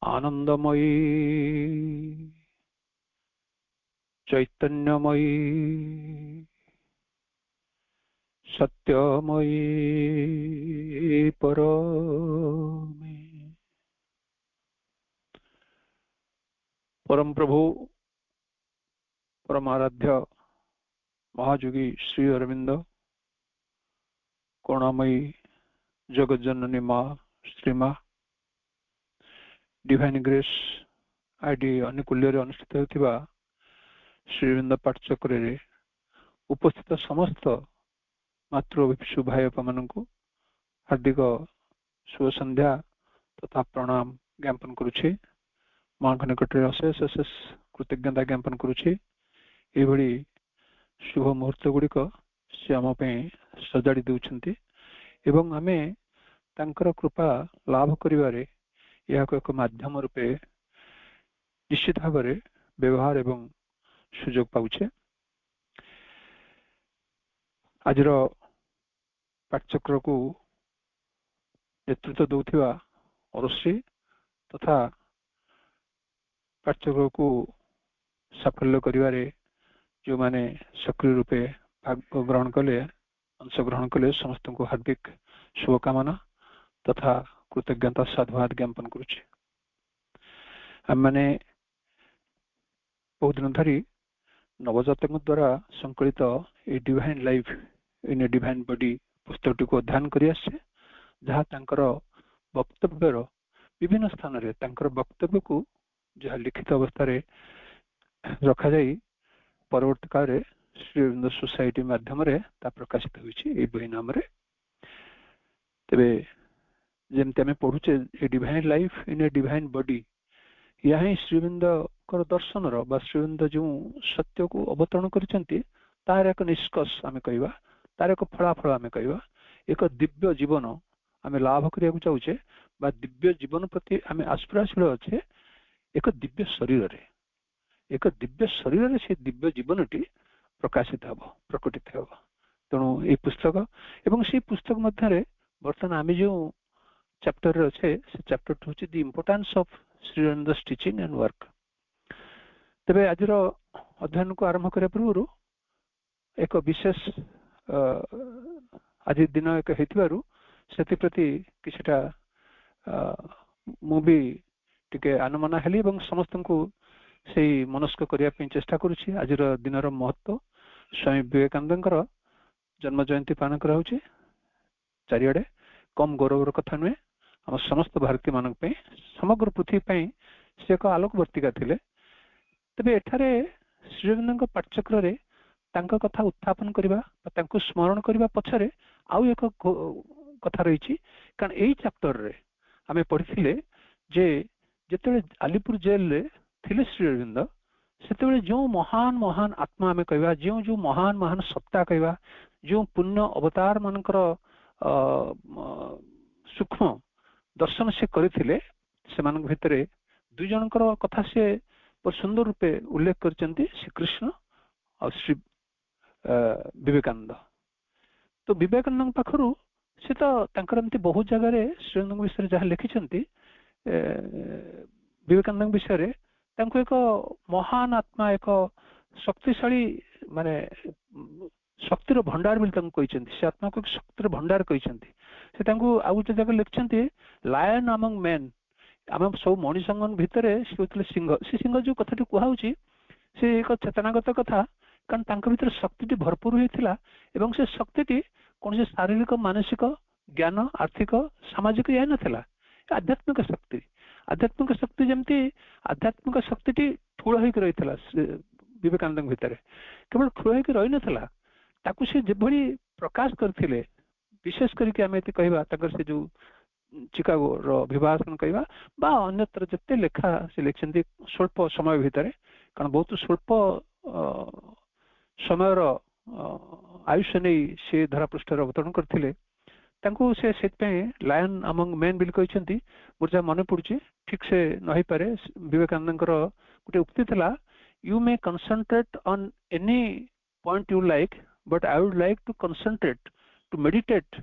आनंदमयी चैतन्यमयी सत्यमयी परमे परम प्रभु परमाराध्य महायोगी श्री अरविंद करुणामयी जगत जननी माँ श्री माँ डिवाइन ग्रेस आईडी अनुकूल्य अनुष्ठित होता श्रीवृंद पाठचक्र उपस्थित समस्त मातृभिक्षु भाई मान हार्दिक शुभ संध्या तथा प्रणाम ज्ञापन करुछि माँ निकट में अशेष अशेष कृतज्ञता ज्ञापन करुछि एभली शुभ मुहूर्त गुड़िक से आम सजाड़ी दौरान एवं आमे तांकर कृपा लाभ करिवारे यह एक माध्यम रूपे निश्चित भाव व्यवहार एवं सुजोग पाउछे। आज पाठचक्र को नेतृत्व दौथिबा अरुश्री तथा पाठचक्र को साफल्य करिवारे जो माने सक्रिय रूपे भाग ग्रहण कले अंशग्रहण कले समस्त को हार्दिक शुभकामना तथा कृतज्ञता साधुवाद ज्ञापन करुछि। आमने बहुत दिन धरी नवजातक द्वारा संकलित ए divine life in a divine body पुस्तक को अध्ययन करि आछे जहाँ तांकर वक्तव्यर विभिन्न स्थान रे तांकर वक्तव्य को जहाँ लिखित अवस्था रे रखा जाई परवर्ती काल श्री अरविंद सोसाइटी माध्यम रे ता प्रकाशित होइछि ए बही नाम रे। तबे जेमते हमें पढ़ुचे a divine life in a divine body यहाँ श्री अरविंद कर दर्शन रो बा श्री अरविंद जो सत्य को अवतरण करिसेंती तार एक निष्कर्ष आमे कहबा तार एक फलाफल आमे कहबा एक दिव्य जीवन आमे लाभ करिया चाहूचे बा दिव्य जीवन प्रति आमे आस्पिरेशनल अच्छे एक दिव्य शरीर रे से दिव्य जीवनटी प्रकाशित हब प्रकटित हब। तेणु ये पुस्तक एवं से पुस्तक मध्य बर्तमान आम जो चैप्टर अच्छे से चैप्टर हूँ the importance of Shri Aurobindo teaching and work. तेरे आज अध्ययन को आरंभ करने पूर्व एक विशेष आज दिन एक से प्रति किछटा मु भी टिके आनमना हेली समस्त को से मनस्क करने चेष्टा करुछि। आज दिन महत्व स्वामी विवेकानंद जन्म जयंती पालन कराउछि चारिआडे कम गौरवर कथा नुहे आम समस्त भारतीय मान समग्र पृथ्वी से एक आलोकवर्तिका थिले। तबे एठारे श्री अरविंद पाठचक्र रे तांका कथा उत्थापन करिबा तांको स्मरण करिबा पछरे आउ एक कथा रही कारण यही चैप्टर रे आमे पढ़िथिले जे जेतेबेले आलीपुर जेल रे थिले श्री अरविंद सेतेबेले जो महान महान आत्मा आमे कहबा जो जो महान महान सत्ता कहबा जो पुण्य अवतार मानकर सूक्ष्म दर्शन से करथिले सेमानक भितरे दुई जनकर कथा से सुंदर रूपे उल्लेख करचंती श्री कृष्ण और श्री विवेकानंद। तो विवेकानंद पाखरु से तो तांकर एमती बहुत जगह रे श्री अरविंद विषय जहाँ लिखिचंती विवेकानंद विषय रे तांको एक महान आत्मा एक शक्तिशाली माने शक्तिर भंडार भी से आत्मा को एक शक्तिर भंडार कहते से आ गोटे जगह लिखिं लायन अमंग मैन आम सब मनीषंगन भितर सिंह से सिंह जो कथा कहुच्छी से एक चेतनागत कथा कारण तांक भीतर शक्ति भरपूर होता एवं से शक्ति कौन से शारीरिक मानसिक ज्ञान आर्थिक सामाजिक यह नाला आध्यात्मिक शक्ति जमती आध्यात्मिक शक्ति ठूल होकर रही विवेकानंद भितर केवल ठूल होकर रही नाला ताकू से जेभली प्रकाश करथिले विशेष करके आम ये कहवा से जो चिकागो अभिभाषण कहवा बा अन्यत्र जिते लेखा से लिखिं स्वल्प समय भितर कारण बहुत स्वल्प समय आयुष्य नहीं से धरापृष्ठ अवतरण करथिले तांको से लायन अमंग मैन बिल कहते मोर जहाँ मन पड़ुची ठीक से नही पारे विवेकानंद गोटे उक्ति थिला you may concentrate on any point you like but I would like to concentrate to meditate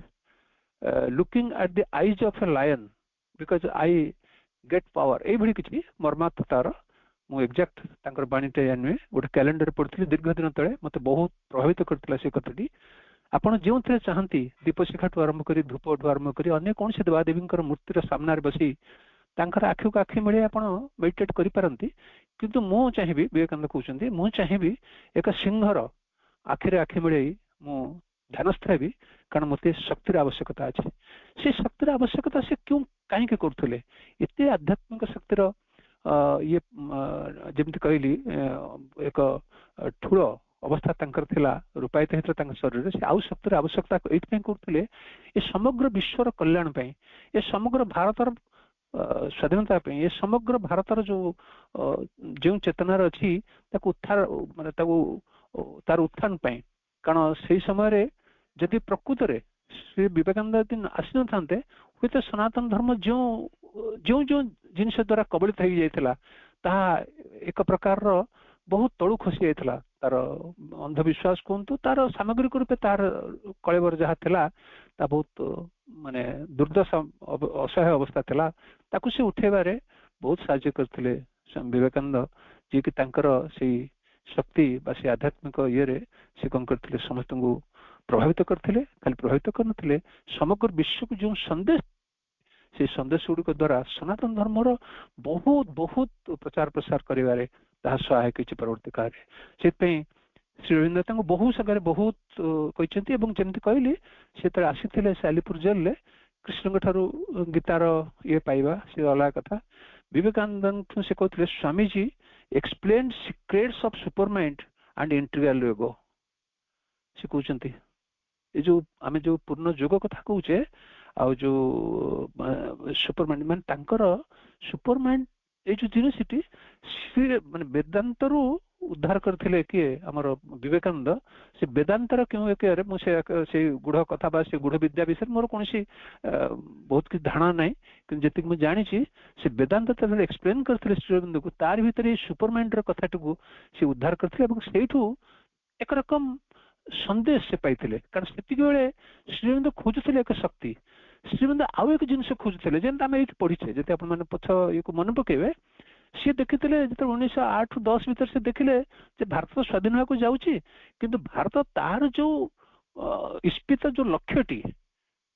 looking at the eyes of a lion because I get power एभଳି କିଛି ମର୍ମାର୍ଥ ତାର ମୁଁ ଏକ୍ଜାକ୍ଟ ତାଙ୍କର ବାଣୀଟେ ଜାଣିବେ ଗୋଟେ କ୍ୟାଲେଣ୍ଡର ପଢିଥିଲି ଦୀର୍ଘ ଦିନ ତଳେ ମତେ ବହୁତ ପ୍ରଭାବିତ କରିଥିଲା ସେ କଥାଟି ଆପଣ ଯେଉଁଥିରେ ଚାହାନ୍ତି ଦୀପଶିଖାଠୁ ଆରମ୍ଭ କରି ଧୂପଠୁ ଆରମ୍ଭ କରି ଅନ୍ୟ କୌଣସି ଦେବାଦେବୀଙ୍କର ମୂର୍ତ୍ତିର ସାମ୍ନାରେ ବସି ତାଙ୍କର ଆଖିକୁ ଆଖି ମିଳେଇ ଆପଣ ମେଡିଟେଟ୍ କରିପାରନ୍ତି କିନ୍ତୁ ମୁଁ ଚାହିଁବି ବିବେକାନନ୍ଦ କହୁଛନ୍ତି ମୁଁ ଚାହିଁବି ଏକ ସିଂହର ଆଖିରେ ଆଖି ମିଳେଇ ମୁଁ ଧ୍ୟାନସ୍ଥ ହେବି କାରଣ ମୋତେ ଶକ୍ତିର ଆବଶ୍ୟକତା ଅଛି ସେ ଶକ୍ତିର ଆବଶ୍ୟକତା ସେ କେଉଁ କାହିଁକି କରୁଥିଲେ ଏତେ ଆଧ୍ୟାତ୍ମିକ ଶକ୍ତିର ଇଏ ଯେମିତି କହିଲି ଏକ ଠୁଳ ଅବସ୍ଥା ତାଙ୍କର ଥିଲା ରୂପାୟିତ ହେଇଥିଲା ତାଙ୍କ ଶରୀରରେ ସେ ଆଉ ଶକ୍ତିର ଆବଶ୍ୟକତା ଏଇଥିପାଇଁ କରୁଥିଲେ ଏ ସମଗ୍ର ବିଶ୍ୱର କଲ୍ୟାଣ ପାଇଁ ଏ ସମଗ୍ର ଭାରତର ସ୍ୱାଧୀନତା ପାଇଁ ଏ ସମଗ୍ର ଭାରତର ଯେଉଁ ଚେତନାର ଅଛି ତାକୁ ଉତ୍ଥାନ ମାନେ ତାକୁ ତାର ଉତ୍ଥାନ ପାଇଁ କାରଣ ସେଇ ସମୟରେ ଯଦି ପ୍ରକୃତରେ ଶ୍ରୀ ବିବେକାନନ୍ଦ ଯଦି ଆସିନଥାନ୍ତେ ହୁଏତ ସନାତନ ଧର୍ମ ଯେଉଁ ଯେଉଁ ଯେଉଁ ଜିନିଷ ଦ୍ୱାରା କବଳିତ ହେଇଯାଇଥିଲା ତାହା ଏକ ପ୍ରକାରର ବହୁତ ତଳୁ ଖସି ଯାଇଥିଲା ତାର ଅନ୍ଧବିଶ୍ୱାସ କୁହନ୍ତୁ ତାର ସାମଗ୍ରିକ ରୂପେ ତାର କଳେବର ଯାହା ଥିଲା ତା ବହୁତ ମାନେ ଦୁର୍ଦ୍ଦଶା ଅସହାୟ ଅବସ୍ଥା ଥିଲା ତାକୁ ସେ ଉଠେଇବାରେ ବହୁତ ସାହାଯ୍ୟ କରିଥିଲେ ବିବେକାନନ୍ଦ ଯିଏକି ତାଙ୍କର ସେଇ ଶକ୍ତି ବା ସେ ଆଧ୍ୟାତ୍ମିକ ଇଏରେ ସେ କଣ କରିଥିଲେ ସମସ୍ତଙ୍କୁ ପ୍ରଭାବିତ କରିଥିଲେ ଖାଲି ପ୍ରଭାବିତ କରିନଥିଲେ ସମଗ୍ର ବିଶ୍ୱକୁ ଯେଉଁ ସନ୍ଦେଶ ସେ ସନ୍ଦେଶ ଗୁଡ଼ିକ ଦ୍ୱାରା ସନାତନ ଧର୍ମର ବହୁତ ବହୁତ ପ୍ରଚାର ପ୍ରସାର କରିବାରେ ତାହା ସହାୟକ ହେଇଛି ପରବର୍ତ୍ତୀ କାଳରେ ସେଥିପାଇଁ ଶ୍ରୀ ଅରବିନ୍ଦ ତାଙ୍କୁ ବହୁ ଜାଗାରେ ବହୁତ କହିଛନ୍ତି ଏବଂ ଯେମିତି କହିଲି ସେ ଯେତେବେଳେ ଆସିଥିଲେ ସାଲିପୁର ଜେଲରେ କୃଷ୍ଣଙ୍କ ଠାରୁ ଗୀତାର ଇଏ ପାଇବା ସେ ଅଲଗା କଥା ବିବେକାନନ୍ଦଙ୍କୁ ସେ କହୁଥିଲେ Swamiji explain secrets of supermind and integral yoga ସେ କହୁଛନ୍ତି ଏ ଯୋଉ ଆମେ ଯୋଉ ପୂର୍ଣ୍ଣ ଯୋଗ କଥା କହୁଛେ ଆଉ ଯୋଉ ସୁପରମାଇଣ୍ଡ ମାନେ ତାଙ୍କର ସୁପରମାଇଣ୍ଡ ଏଇ ଯୋଉ ଜିନିଷଟି ସିଏ ମାନେ ବେଦାନ୍ତରୁ ଉଦ୍ଧାର କରିଥିଲେ କିଏ ଆମର ବିବେକାନନ୍ଦ ସେ ବେଦାନ୍ତର କେଉଁ ଏକରେ ମୁଁ ସେଇ ଗୁଢ଼ କଥା ବା ସେ ଗୁଢ଼ ବିଦ୍ୟା ବିଷୟରେ ମୋର କୌଣସି ବହୁତ କିଛି ଧାରଣା ନାହିଁ କିନ୍ତୁ ଯେତିକି ମୁଁ ଜାଣିଛି ସେ ବେଦାନ୍ତ ତାର ଏକ୍ସପ୍ଲେନ କରିଥିଲେ ଶ୍ରୀ ଅରବିନ୍ଦଙ୍କୁ ତାର ଭିତରେ ଏଇ ସୁପରମାଇଣ୍ଡର କଥାଟିକୁ ସେ ଉଦ୍ଧାର କରିଥିଲେ ଏବଂ ସେଇଠୁ ଏକରକମ ସନ୍ଦେଶ ସେ ପାଇଥିଲେ କାରଣ ସେତିକି ବେଳେ ଶ୍ରୀ ଅରବିନ୍ଦ ଖୋଜୁଥିଲେ ଏକ ଶକ୍ତି ଶ୍ରୀ ଅରବିନ୍ଦ ଆଉ ଏକ ଜିନିଷ ଖୋଜୁଥିଲେ ଯେମିତି ଆମେ ଏଇଠି ପଢିଛେ ଯଦି ଆପଣ ମାନେ ପଛ ଇଏକୁ ମନେ ପକେଇବେ ସିଏ ଦେଖିଥିଲେ ଯେତେବେଳେ 1908-10 ଭିତରେ ସେ ଦେଖିଲେ ଯେ ଭାରତ ସ୍ୱାଧୀନ ହେବାକୁ ଯାଉଛି କିନ୍ତୁ ଭାରତ ତାର ଯୋଉ ଇସ୍ପିତ ଯୋଉ ଲକ୍ଷ୍ୟଟି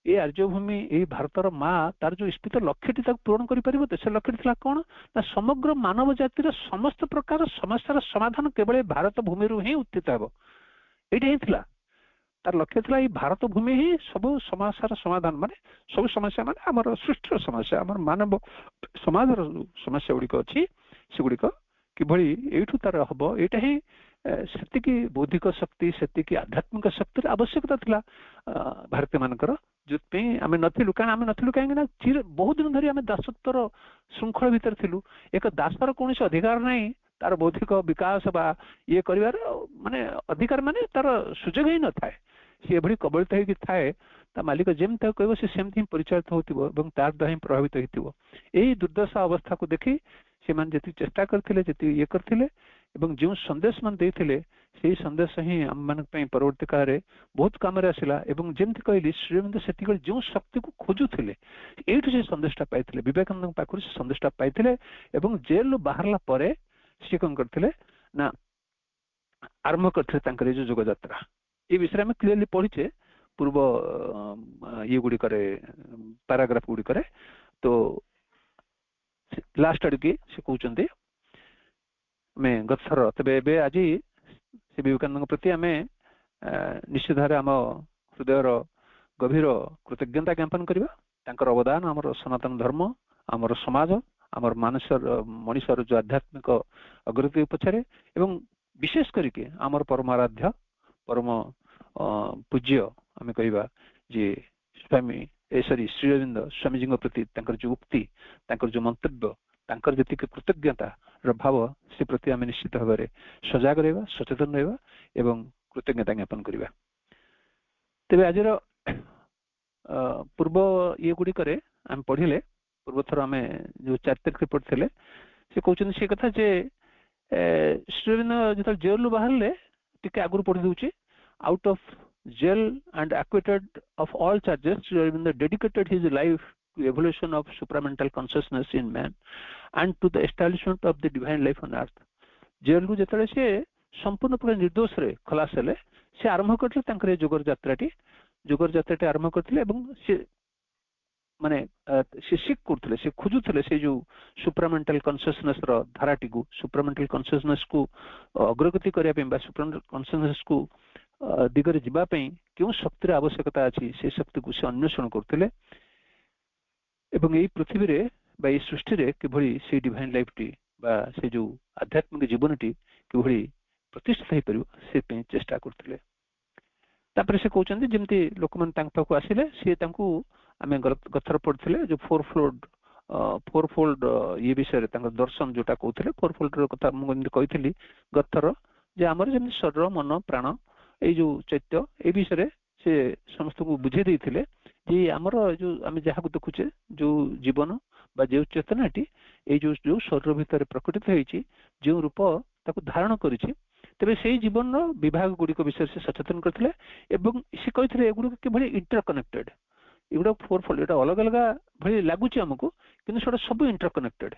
ଏ ଆର୍ଯ୍ୟଭୂମି ଏଇ ଭାରତର ମା ତାର ଯୋଉ ଇସ୍ପିତ ଲକ୍ଷ୍ୟଟି ତାକୁ ପୂରଣ କରିପାରିବ ତ ସେ ଲକ୍ଷ୍ୟଟି ଥିଲା କଣ ନା ସମଗ୍ର ମାନବ ଜାତିର ସମସ୍ତ ପ୍ରକାର ସମସ୍ୟାର ସମାଧାନ କେବଳ ଭାରତ ଭୂମିରୁ ହିଁ ଉତ୍ଥିତ ହେବ ଏଇଟା ହିଁ ଥିଲା ତାର ଲକ୍ଷ୍ୟ ଥିଲା ଏଇ ଭାରତ ଭୂମି ହିଁ ସବୁ ସମସ୍ୟାର ସମାଧାନ ମାନେ ସବୁ ସମସ୍ୟା ମାନେ ଆମର ସୃଷ୍ଟିର ସମସ୍ୟା ଆମର ମାନବ ସମାଜର ସମସ୍ୟା ଗୁଡ଼ିକ ଅଛି ସେଗୁଡ଼ିକ କିଭଳି ଏଇଠୁ ତାର ହବ ଏଇଟା ହିଁ ସେତିକି ବୌଦ୍ଧିକ ଶକ୍ତି ସେତିକି ଆଧ୍ୟାତ୍ମିକ ଶକ୍ତିର ଆବଶ୍ୟକତା ଥିଲା ଭାରତୀୟ ମାନଙ୍କର ଯୋଉଥିପାଇଁ ଆମେ ନଥିଲୁ କାରଣ ଆମେ ନଥିଲୁ କାହିଁକି ନା ବହୁତ ଦିନ ଧରି ଆମେ ଦାସତ୍ୱର ଶୃଙ୍ଖଳ ଭିତରେ ଥିଲୁ ଏକ ଦାସର କୌଣସି ଅଧିକାର ନାହିଁ ତାର ବୌଦ୍ଧିକ ବିକାଶ ବା ଇଏ କରିବାର ମାନେ ଅଧିକାର ମାନେ ତାର ସୁଯୋଗ ହିଁ ନଥାଏ ସେ ଏଭଳି କବଳିତ ହେଇକି ଥାଏ ତା ମାଲିକ ଯେମିତି ତାକୁ କହିବ ସେ ସେମିତି ହିଁ ପରିଚାଳିତ ହଉଥିବ ଏବଂ ତାର ଦ୍ୱାରା ହିଁ ପ୍ରଭାବିତ ହେଇଥିବ ଏଇ ଦୁର୍ଦ୍ଦଶା ଅବସ୍ଥାକୁ ଦେଖି ସେମାନେ ଯେତିକି ଚେଷ୍ଟା କରିଥିଲେ ଯେତିକି ଇଏ କରିଥିଲେ ଏବଂ ଯେଉଁ ସନ୍ଦେଶ ମାନେ ଦେଇଥିଲେ ସେଇ ସନ୍ଦେଶ ହିଁ ଆମମାନଙ୍କ ପାଇଁ ପରବର୍ତ୍ତୀ କାଳରେ ବହୁତ କାମରେ ଆସିଲା ଏବଂ ଯେମିତି କହିଲି ଶ୍ରୀ ଅରବିନ୍ଦ ସେତିକି ଯେଉଁ ଶକ୍ତିକୁ ଖୋଜୁଥିଲେ ଏଇଠୁ ସେ ସନ୍ଦେଶଟା ପାଇଥିଲେ ବିବେକାନନ୍ଦଙ୍କ ପାଖରୁ ସେ ସନ୍ଦେଶଟା ପାଇଥିଲେ ଏବଂ ଜେଲରୁ ବାହାରିଲା ପରେ ସିଏ କଣ କରିଥିଲେ ନା ଆରମ୍ଭ କରିଥିଲେ ତାଙ୍କର ଏଇ ଯୋଉ ଯୋଗ ଯାତ୍ରା ଏ ବିଷୟରେ ଆମେ କ୍ଲିୟରଲି ପଢିଛେ ପୂର୍ବ ଇଏ ଗୁଡିକରେ ପାରାଗ୍ରାଫ ଗୁଡିକରେ ତ ଲାଷ୍ଟ ଆଡକୁ ସେ କହୁଛନ୍ତି ଆମେ ଗତଥର ତେବେ ଏବେ ଆଜି ସେ ବିବେକାନନ୍ଦଙ୍କ ପ୍ରତି ଆମେ ନିଶ୍ଚିତ ଭାବରେ ଆମ ହୃଦୟର ଗଭୀର କୃତଜ୍ଞତା ଜ୍ଞାପନ କରିବା ତାଙ୍କର ଅବଦାନ ଆମର ସନାତନ ଧର୍ମ ଆମର ସମାଜ ଆମର ମଣିଷର ଯୋଉ ଆଧ୍ୟାତ୍ମିକ ଅଗ୍ରଗତି ପଛରେ ଏବଂ ବିଶେଷ କରିକି ଆମର ପରମାରାଧ୍ୟ ପରମ ପୂଜ୍ୟ ଆମେ କହିବା ଯେ ସ୍ୱାମୀ ଶ୍ରୀ ଅରବିନ୍ଦ ସ୍ୱାମୀଜୀଙ୍କ ପ୍ରତି ତାଙ୍କର ଯୋଉ ଉକ୍ତି ତାଙ୍କର ଯୋଉ ମନ୍ତବ୍ୟ ତାଙ୍କର ଯେତିକି କୃତଜ୍ଞତାର ଭାବ ସେ ପ୍ରତି ଆମେ ନିଶ୍ଚିତ ଭାବରେ ସଜାଗ ରହିବା ସଚେତନ ରହିବା ଏବଂ କୃତଜ୍ଞତା ଜ୍ଞାପନ କରିବା ତେବେ ଆଜିର ପୂର୍ବ ଇଏ ଗୁଡିକରେ ଆମେ ପଢିଲେ ପୂର୍ବ ଥର ଆମେ ଯୋଉ 4 ତାରିଖରେ ପଢିଥିଲେ ସେ କହୁଛନ୍ତି ସେ କଥା ଯେ ଶ୍ରୀ ଅରବିନ୍ଦ ଯେତେବେଳେ ଜେଲରୁ ବାହାରିଲେ ଟିକେ ଆଗରୁ ପଢି ଦଉଛି out of jail and acquitted of all charges Sri Aurobindo dedicated his life to evolution of supramental consciousness in man and to the establishment of the divine life on earth. जेल को जेतले से संपूर्ण पूरा निर्दोष रे खलास हेले से आरंभ करथिले तांकर जोगर यात्राटी आरंभ करथिले एवं से माने से सिक करथिले से खोजुथिले से जो सुप्रामेंटल कॉन्शियसनेस रो धाराटी को सुप्रामेंटल कॉन्शियसनेस को अग्रगति करिया पे बा सुप्रामेंटल कॉन्शियसनेस को दिगरे जिबा पे क्यों शक्तिर आवश्यकता अछि से शक्ति को से अन्वेषण करथिले एवं एई पृथ्वी रे बा एई सृष्टि रे किभଳି से डिवाइन लाइफ टी बा से जो आध्यात्मिक जीवनटी किभଳି प्रतिष्ठित हे परिबो से पे चेष्टा करथिले तापर से कहउचंदी जेमति लोकमन तांक पाखु आसिले से तांकु आमे गथर पड़थिले जो फोर फोल्ड ये विषय तांक दर्शन जोटा कहउथिले फोर फोल्ड रो कथा मु जेमति कहितली गथर जे हमर जेमति शरीर मन प्राण ए जो चैत्य ए विषय से समस्त को बुझे देथिले जे हमर जो आमे जहा को देखुचे जो जीवन बा जो चेतनाटी ए जो शरीर भीतर प्रकटित होईची जो रूप ताको धारण करिछि तबे सेही जीवन रो विभाग गुडी को विषय से सचेतन करथिले एवं से कहिथिले एगुडो के भली इंटरकनेक्टेड एगुडो फोर फोल्ड एटा अलग अलग भली लागुची हमको किंतु सेटा सब इंटरकनेक्टेड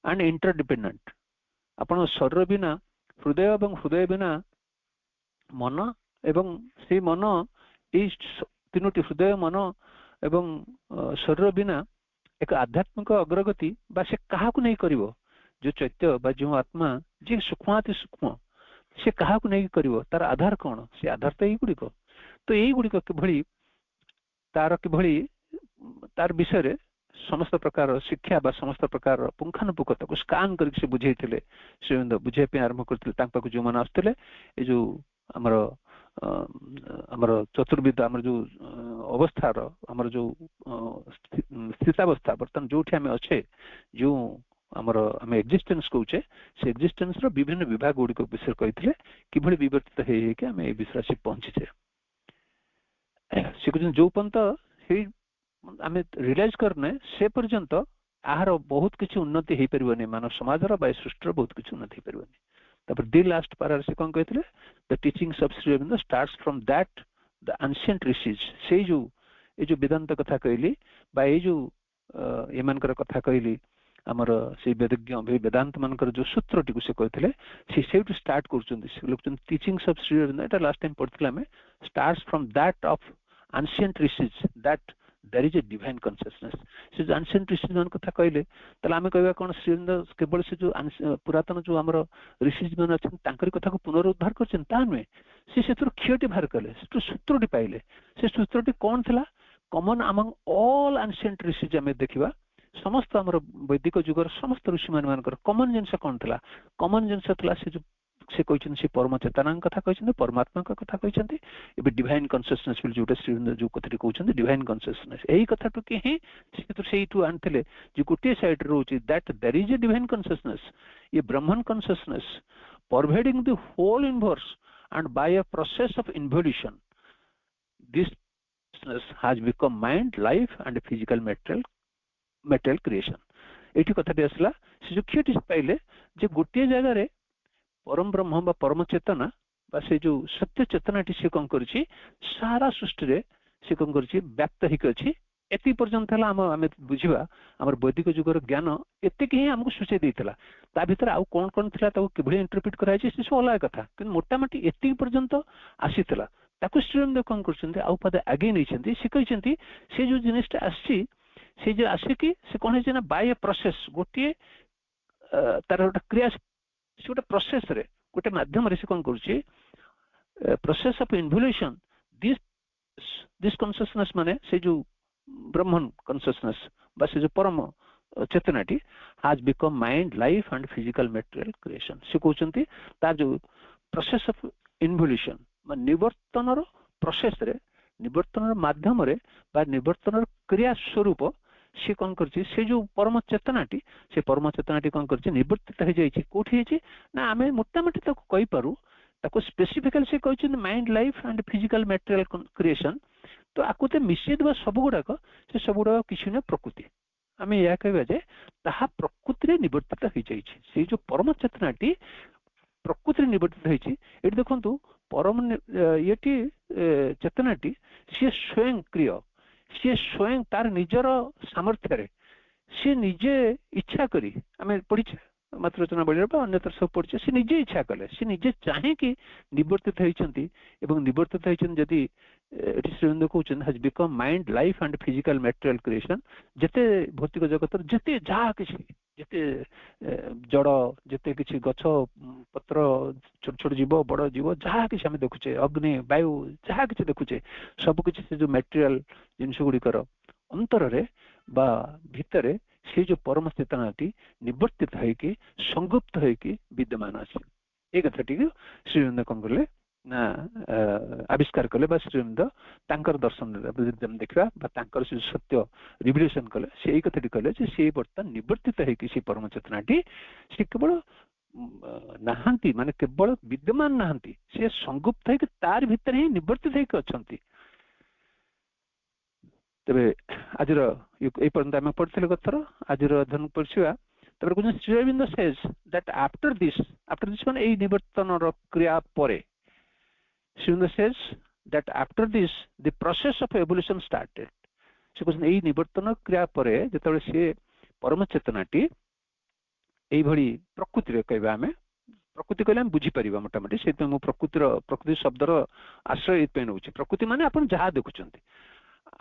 एंड इंटरडिपेंडेंट आपण शरीर बिना हृदय एवं हृदय बिना मन एवं से मन ए तीनोटी हृदय मन एवं शरीर बिना एक आध्यात्मिक अग्रगति बा से कहा को नहीं करिवो जो चैत्य बा जो आत्मा जे सूक्ष्माति सूक्ष्म से कहा को नहीं करिवो तार आधार कोन से आधार तो एई गुडी को तो एई गुडी को किभଳି तार विषय रे समस्त प्रकार शिक्षा बा समस्त प्रकार पुंखानुपुंख को स्कान करके से बुझेइथिले से बुझे पे आरंभ करथिले तांक पाको जो मन आस्थिले ए जो हमर चतुर्विद हमर जो अवस्था रो हमर जो स्थितावस्था बर्तन जोठी हमें अच्छे जो हमर हमें एग्जिस्टेंस कहउचे से एग्जिस्टेंस रो विभिन्न विभाग गुडी को विषय कहिथिले किभଳି विवर्तित हे के हमें ए विषय से पहुंचीचे से कुछ जो पंत हे हमें रियलाइज करने से पर्यंत आहार बहुत किछि उन्नति हे परिबनी मानव समाज रो बा सृष्टि रो बहुत किछि उन्नति हे परिबनी तापर दी लास्ट पारा से कोन कहिथिले the teachings of Shri Aurobindo starts from that the ancient ऋषिज से जो ए जो वेदांत कथा कहली बा ए जो एमानकर कथा कहली हमर से वेदज्ञ वेदांत मानकर जो सूत्रटी को से कहथिले से टू स्टार्ट करचुंदी से लोक teachings of Shri Arvind Etah last time पढ़थिला में starts from that of ancient rishis that there is a divine consciousness से जो एंशिएंट ऋषिज मान कथा कहले तले आमे कहबा कोन श्री अरविंद केवल से जो पुरातन जो हमर ऋषिज मान अछन तांकरी कथा को पुनरुद्धार करछन ता नुए से सेतुर खियटी बाहर कले से सूत्रटी पाइले से सूत्रटी कोन थिला common among all ancient rishis हमें देखिबा समस्त हमर वैदिक जुगर समस्त ऋषि मानकर कॉमन जिनस कोन थिला कॉमन जिनस थिला से जो से कहछन से परम चेतना कथा कहछन परमात्मा का कथा कहछन एबे डिवाइन कॉन्शियसनेस विल जोटा श्री जो कथि कहछन डिवाइन कॉन्शियसनेस एही कथा तो के ही से तो सेही टू आनथिले जे गोटे साइड रोची that there is a divine consciousness ये Brahman consciousness pervading the whole universe and by a process of involution this has become mind life and physical material creation एठी कथा आसला से जो खियटी पाइले जे गोटे जगह रे परम ब्रह्म बा परम चेतना बा से जो सत्य चेतनाटी से कौन करछि सारा सृष्टि रे से कौन करछि व्याप्त हिक अछि एति पर्यंत हला हम बुझिबा हमर वैदिक जुगर ज्ञान एते के हमको सूचे देइतला ता भीतर आ कोन कोन थिला ताको किभଳି इंटरप्रेट कराय छै से अलग कथा कि मोटा मोटी एति पर्यंत आसीतला ताको स्टूडेंट कौन करछन्ते आ पद आगे नै छन्ती से कहछन्ती से जो जिनिसटा आछि से जो आसे कि से कोन है ना बाय प्रोसेस गोटे तार गोटे क्रिया से गोटे प्रोसेस रे गोटे माध्यम रे से कोन करछि process of involution this consciousness माने से जो ब्रह्मन कॉन्शियसनेस बा से जो परम चेतनाटी has become mind life and physical material creation से कहछन्ती ता जो प्रोसेस ऑफ इन्वोल्यूशन मान निवर्तनर प्रोसेस रे निवर्तनर माध्यम रे बा निवर्तनर क्रिया स्वरूप से कौन करछि से जो परम चेतनाटी से परम चेतनाटी कौन करछि निवर्तित हो जाइछि कोठी हेछि ना आमे मोटा मोटी ताको कहि पारु ताको स्पेसिफिकली से कहछि mind life and physical material creation तो आकुते मिसे दबा सब गुडाक से सब गुडा किछि न प्रकृति आमे या कहबा जे ताहा प्रकृति रे निवर्तित हो जाइछि से जो परम चेतनाटी प्रकृति रे निवर्तित होइछि एठी देखंतु परम येटी चेतनाटी से स्वयं क्रिय सी स्वयं तार निजर सामर्थ्य सी निजे इच्छा करी आम पढ़ी मातृ रचना बड़ी अन्यत्र सब पढ़े सी निजे इच्छा कले सी निजे चाहे कि निवर्तित होती निवर्तित होती जदि श्रीअरविंद कहते has become mind life and physical material creation जिते भौतिक जगत जिते जहाँ किसी जिते जड़ जिते किसी गछ पत्र छोट छोट जीव बड़ जीव जहाँ किसी आम देखुचे अग्नि वायु जहाँ किसी देखुचे सब किसी से जो मटेरियल जिनस गुड़िकर अंतर बा भितर से जो परम चेतनाटी निवर्तित होगी संगुप्त होगी विद्यमान अच्छे ये कथाटी श्रीअरविंद कौन कले ना आविष्कार कले श्रीअरविंद तांकर दर्शन देखा से सत्य रिविलेशन कले से कथाटी कले सी बर्तमान निवर्तित होगी से परम चेतनाटी से केवल नहांती माने केवल विद्यमान नहांती से संगुप्त होगी तार भितर ही निवर्तित होगी अच्छा तेरे आज पर्यंत आम पढ़ते कथर आज अध्ययन पढ़ा Sri Aurobindo says that after this माने यही निवर्तन क्रिया पर Sri Aurobindo says that after this the process of evolution started से कहते यही निवर्तन क्रिया पर जो सी परम चेतनाटी यही प्रकृति कहवा आम प्रकृति कहले आम बुझीपर मोटामोटी से प्रकृति शब्दर आश्रय नौ प्रकृति माने आप जहाँ देखुं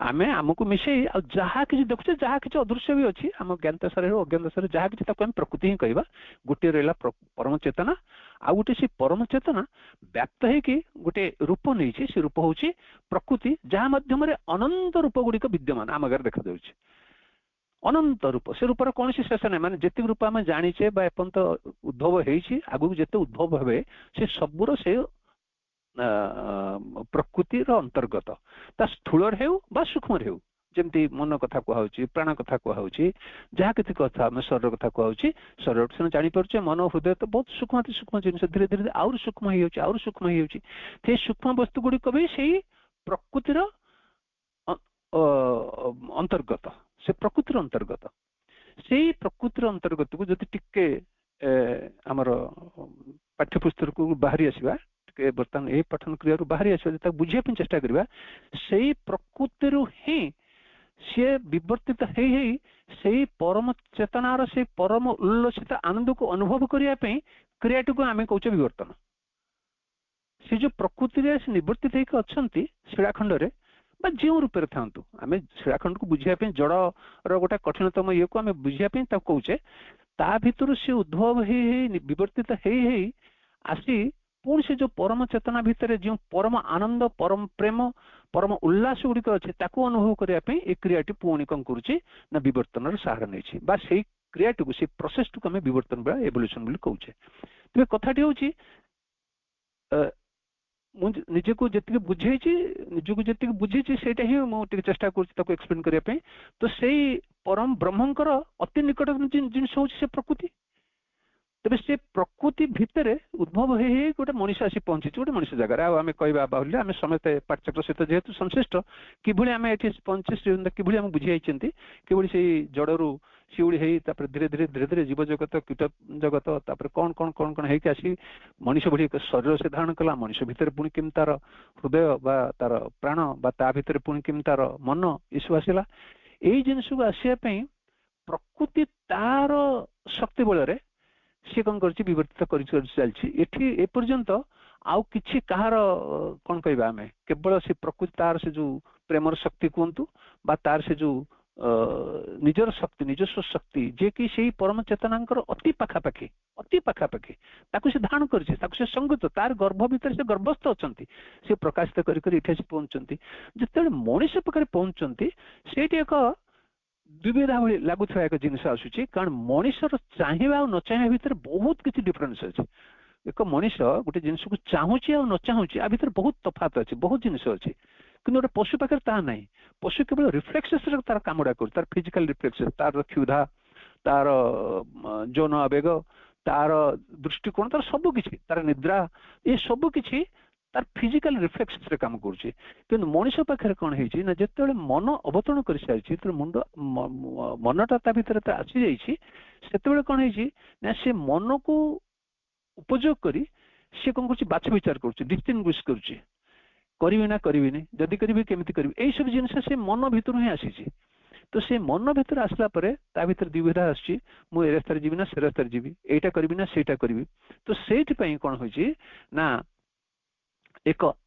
आमे आमको मिसे जहाँ किसी देखुचे जहाँ किसी अदृश्य भी अच्छी आम ज्ञानतासार हो अज्ञानतासार जहाँ किसी ताको आम प्रकृति ही कहवा गोटे रहा परम चेतना आ गोटे से परम चेतना व्याप्त है गोटे रूप नहीं से रूप हूँ प्रकृति जहाँ मध्यम अनंत रूप गुड़िक विद्यमान आम आगे देखा जाऊँ अनंत रूप से रूपर कौन शेष ना माने जितक रूप आम जाचे एपर्यंत उद्भव होती आगू जिते उद्भव हे से सबूर से प्रकृतिर अंतर्गत ता स्थूल हो सूक्ष्म हो जमती मन कथा कहुच्छी प्राण कथा कहुच्छी जहाँ किसी कथा आम शरीर कथा कहुच्छी शरीर से जापे मन हृदय तो बहुत सूक्ष्म सूक्ष्म जिन धीरे धीरे आउर सूक्ष्म हो सूक्ष्म हो सूक्ष्म वस्तु गुड़िक भी से प्रकृतिर अंतर्गत से प्रकृतिर अंतर्गत से प्रकृतिर अंतर्गत को जदि टिके आमर पाठ्यपुस्तक को बाहरी आसवा बर्तमान यही पठन क्रिया बाहरी आसवा बुझापी चेष्टा करवा से प्रकृति ही सी विवर्तित से परम चेतनार से परम उल्लसित आनंद को अनुभव करने क्रियाटी को आम कौचे विवर्तन से जो प्रकृति से निवर्तित होकर अच्छा शिलाखंड जो रूप में था आम शिलाखंड को बुझापी जड़ गोटे कठिनतम ये को आम बुझापी कौचे ता भीतर से उद्भव विवर्तित आसी पुणी से जो परम चेतना भितर जो परम आनंद परम प्रेम परम उल्लास गुड़िक अच्छे अनुभव करने क्रियाटी पुणी कौन कर विवर्तन सहारा नहीं से क्रियाटी को से प्रोसेस को आम विवर्तन बा एवोल्यूशन कहचे तेज कथाटी हूँ निजको जी बुझे निजको जी बुझे से मुझे चेष्टा कर एक्सप्लेन करने तो से परम ब्रह्मंकर अति निकट जिन हूँ से प्रकृति तेज से प्रकृति भितर उद्भव हो गोटे मनीष आसी पहुंची गोटे मनीष जगह आम कहवा बाहर आम समस्त पाठचक्र सहित जेहेतु संश्लिष्ट किभली आम ये पहुंचे श्रीअरविंद किभली आम बुझी किभली से जड़ू शिउड़ी है धीरे धीरे धीरे धीरे जीव जगत कीट जगत तापर कौन कौन कौन कौन है आसी मनीष भली शरीर से धारण कला मनीष भितर पुणी केम तार हृदय बा तार प्राण बा ता भितर पुणी केम तार मन ईसु आसला यही जिनस को आसापी प्रकृति तार शक्ति बल सी कौन कर विवर्तित कर चलती एपर्यंत आउ कि कहार कौन कहवा आम केवल से प्रकृति तार से जो प्रेमर शक्ति कहतु बा तार से जो निजर शक्ति निजस्व शक्ति जे कि से परम चेतनांकर अति पाखापाखि से धारण कर संगत तार गर्भ भितर से गर्भस्थ अच्छा से प्रकाशित कर पहुंचती जिते मनीष पाखे पहुंचती से एक दुविधा भाई लगुवा एक जिनस आसूची कारण मनीषर चाहिए और न चाहिए भितर बहुत किसी डिफरेन्स अच्छे एक मनीष गोटे जिनस को चाहूँगी और न चाहूँगी आ भर बहुत तफात अच्छे बहुत जिनस अच्छे कि गोटे पशु पाखे ता ना पशु केवल रिफ्लेक्सेस तार कामटा कर तार फिजिकल रिफ्लेक्सेस तार क्षुधा तार जौन आवेग तार दृष्टिकोण तार सबकि तार निद्रा ये सबकि तार फिजिकल रिफ्लेक्सेस रे काम करुचे कि मनीष पाखे कौन है ना जिते मन अवतरण कर सारी मुंड मनटा ता भीतर आसी जाइए से कौन है ना से मन को उपयोग करी से कौन कर बाछ विचार कर डिस्टिंग्विश कर କରିବି ନା କରିବିନି, ଯଦି କରିବି କେମିତି କରିବି, ଏଇ ସବୁ ଜିନିଷ ସେ ମନ ଭିତରୁ ହିଁ ଆସିଛି। ତ ସେ ମନ ଭିତରେ ଆସିଲା ପରେ ତା ଭିତରେ ଦ୍ୱିବିଧା ଆସୁଛି, ମୁଁ ଏ ରାସ୍ତାରେ ଯିବି ନା ସେ ରାସ୍ତାରେ ଯିବି, ଏଇଟା କରିବି ନା ସେଇଟା କରିବି। ତ ସେଇଥିପାଇଁ କଣ ହୋଇଛି ନା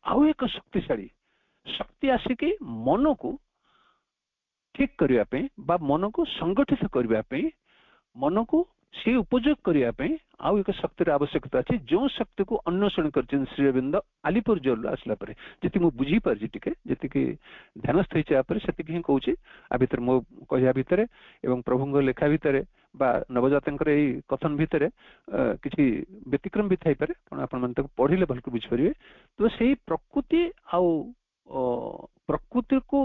ଆଉ ଏକ ଶକ୍ତିଶାଳୀ ଶକ୍ତି ଆସିକି ମନକୁ ଠିକ କରିବା ପାଇଁ ବା ମନକୁ ସଂଗଠିତ କରିବା ପାଇଁ, ମନକୁ ସେ ଉପଯୋଗ କରିବା ପାଇଁ ଆଉ ଏକ ଶକ୍ତିର ଆବଶ୍ୟକତା ଅଛି, ଯେଉଁ ଶକ୍ତିକୁ ଅନ୍ୱେଷଣ କରିଛନ୍ତି ଶ୍ରୀ ଅରବିନ୍ଦ ଆଲିପୁର ଜେଲରୁ ଆସିଲା ପରେ। ଯେତିକି ମୁଁ ବୁଝିପାରିଛି, ଟିକେ ଯେତିକି ଧ୍ୟାନସ୍ଥ ହେଇଛି ୟା ପରେ ସେତିକି ହିଁ କହୁଛି। ଆ ଭିତରେ ମୋ କହିବା ଭିତରେ ଏବଂ ପ୍ରଭୁଙ୍କ ଲେଖା ଭିତରେ ବା ନବଜାତଙ୍କର ଏଇ କଥନ ଭିତରେ କିଛି ବ୍ୟତିକ୍ରମ ବି ଥାଇପାରେ, କାରଣ ଆପଣମାନେ ତାକୁ ପଢିଲେ ଭଲକୁ ବୁଝିପାରିବେ। ତ ସେଇ ପ୍ରକୃତି ଆଉ ପ୍ରକୃତିକୁ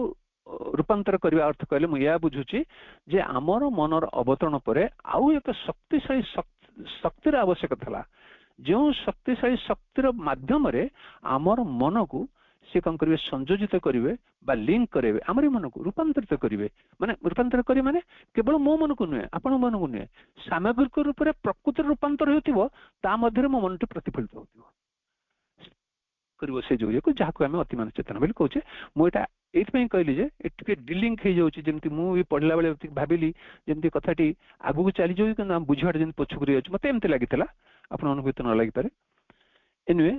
ରୂପାନ୍ତର କରିବା ଅର୍ଥ କହିଲେ ମୁଁ ଏହା ବୁଝୁଛି ଯେ ଆମର ମନର ଅବତରଣ ପରେ ଆଉ ଏକ ଶକ୍ତିଶାଳୀ ଶକ୍ତିର ଆବଶ୍ୟକ ଥିଲା, ଯେଉଁ ଶକ୍ତିଶାଳୀ ଶକ୍ତିର ମାଧ୍ୟମରେ ଆମର ମନକୁ ସେ କଣ କରିବେ, ସଂଯୋଜିତ କରିବେ ବା ଲିଙ୍କ କରିବେ, ଆମରି ମନକୁ ରୂପାନ୍ତରିତ କରିବେ। ମାନେ ରୂପାନ୍ତର କରିବେ ମାନେ କେବଳ ମୋ ମନକୁ ନୁହେଁ, ଆପଣଙ୍କ ମନକୁ ନୁହେଁ, ସାମଗ୍ରିକ ରୂପରେ ପ୍ରକୃତିର ରୂପାନ୍ତର ହେଉଥିବ, ତା ମଧ୍ୟରେ ମୋ ମନଟି ପ୍ରତିଫଳିତ ହେଉଥିବ କରିବ ସେ ଯୋଗକୁ, ଯାହାକୁ ଆମେ ଅତିମାନ ଚେତନା ବୋଲି କହୁଛେ। ମୁଁ ଏଇଟା ଏଇଥିପାଇଁ କହିଲି ଯେ ଟିକେ ଡିଲିଙ୍କ ହେଇଯାଉଛି, ଯେମିତି ମୁଁ ବି ପଢିଲା ବେଳେ ଭାବିଲି ଯେମିତି କଥାଟି ଆଗକୁ ଚାଲିଯାଉଛି କିନ୍ତୁ ଆମେ ବୁଝିବାଟା ଯେମିତି ପଛକୁ ଯାଉଛି, ମତେ ଏମିତି ଲାଗିଥିଲା, ଆପଣ ଅନୁଭୂତ ନ ଲାଗିପାରେ। ଏନିୱେ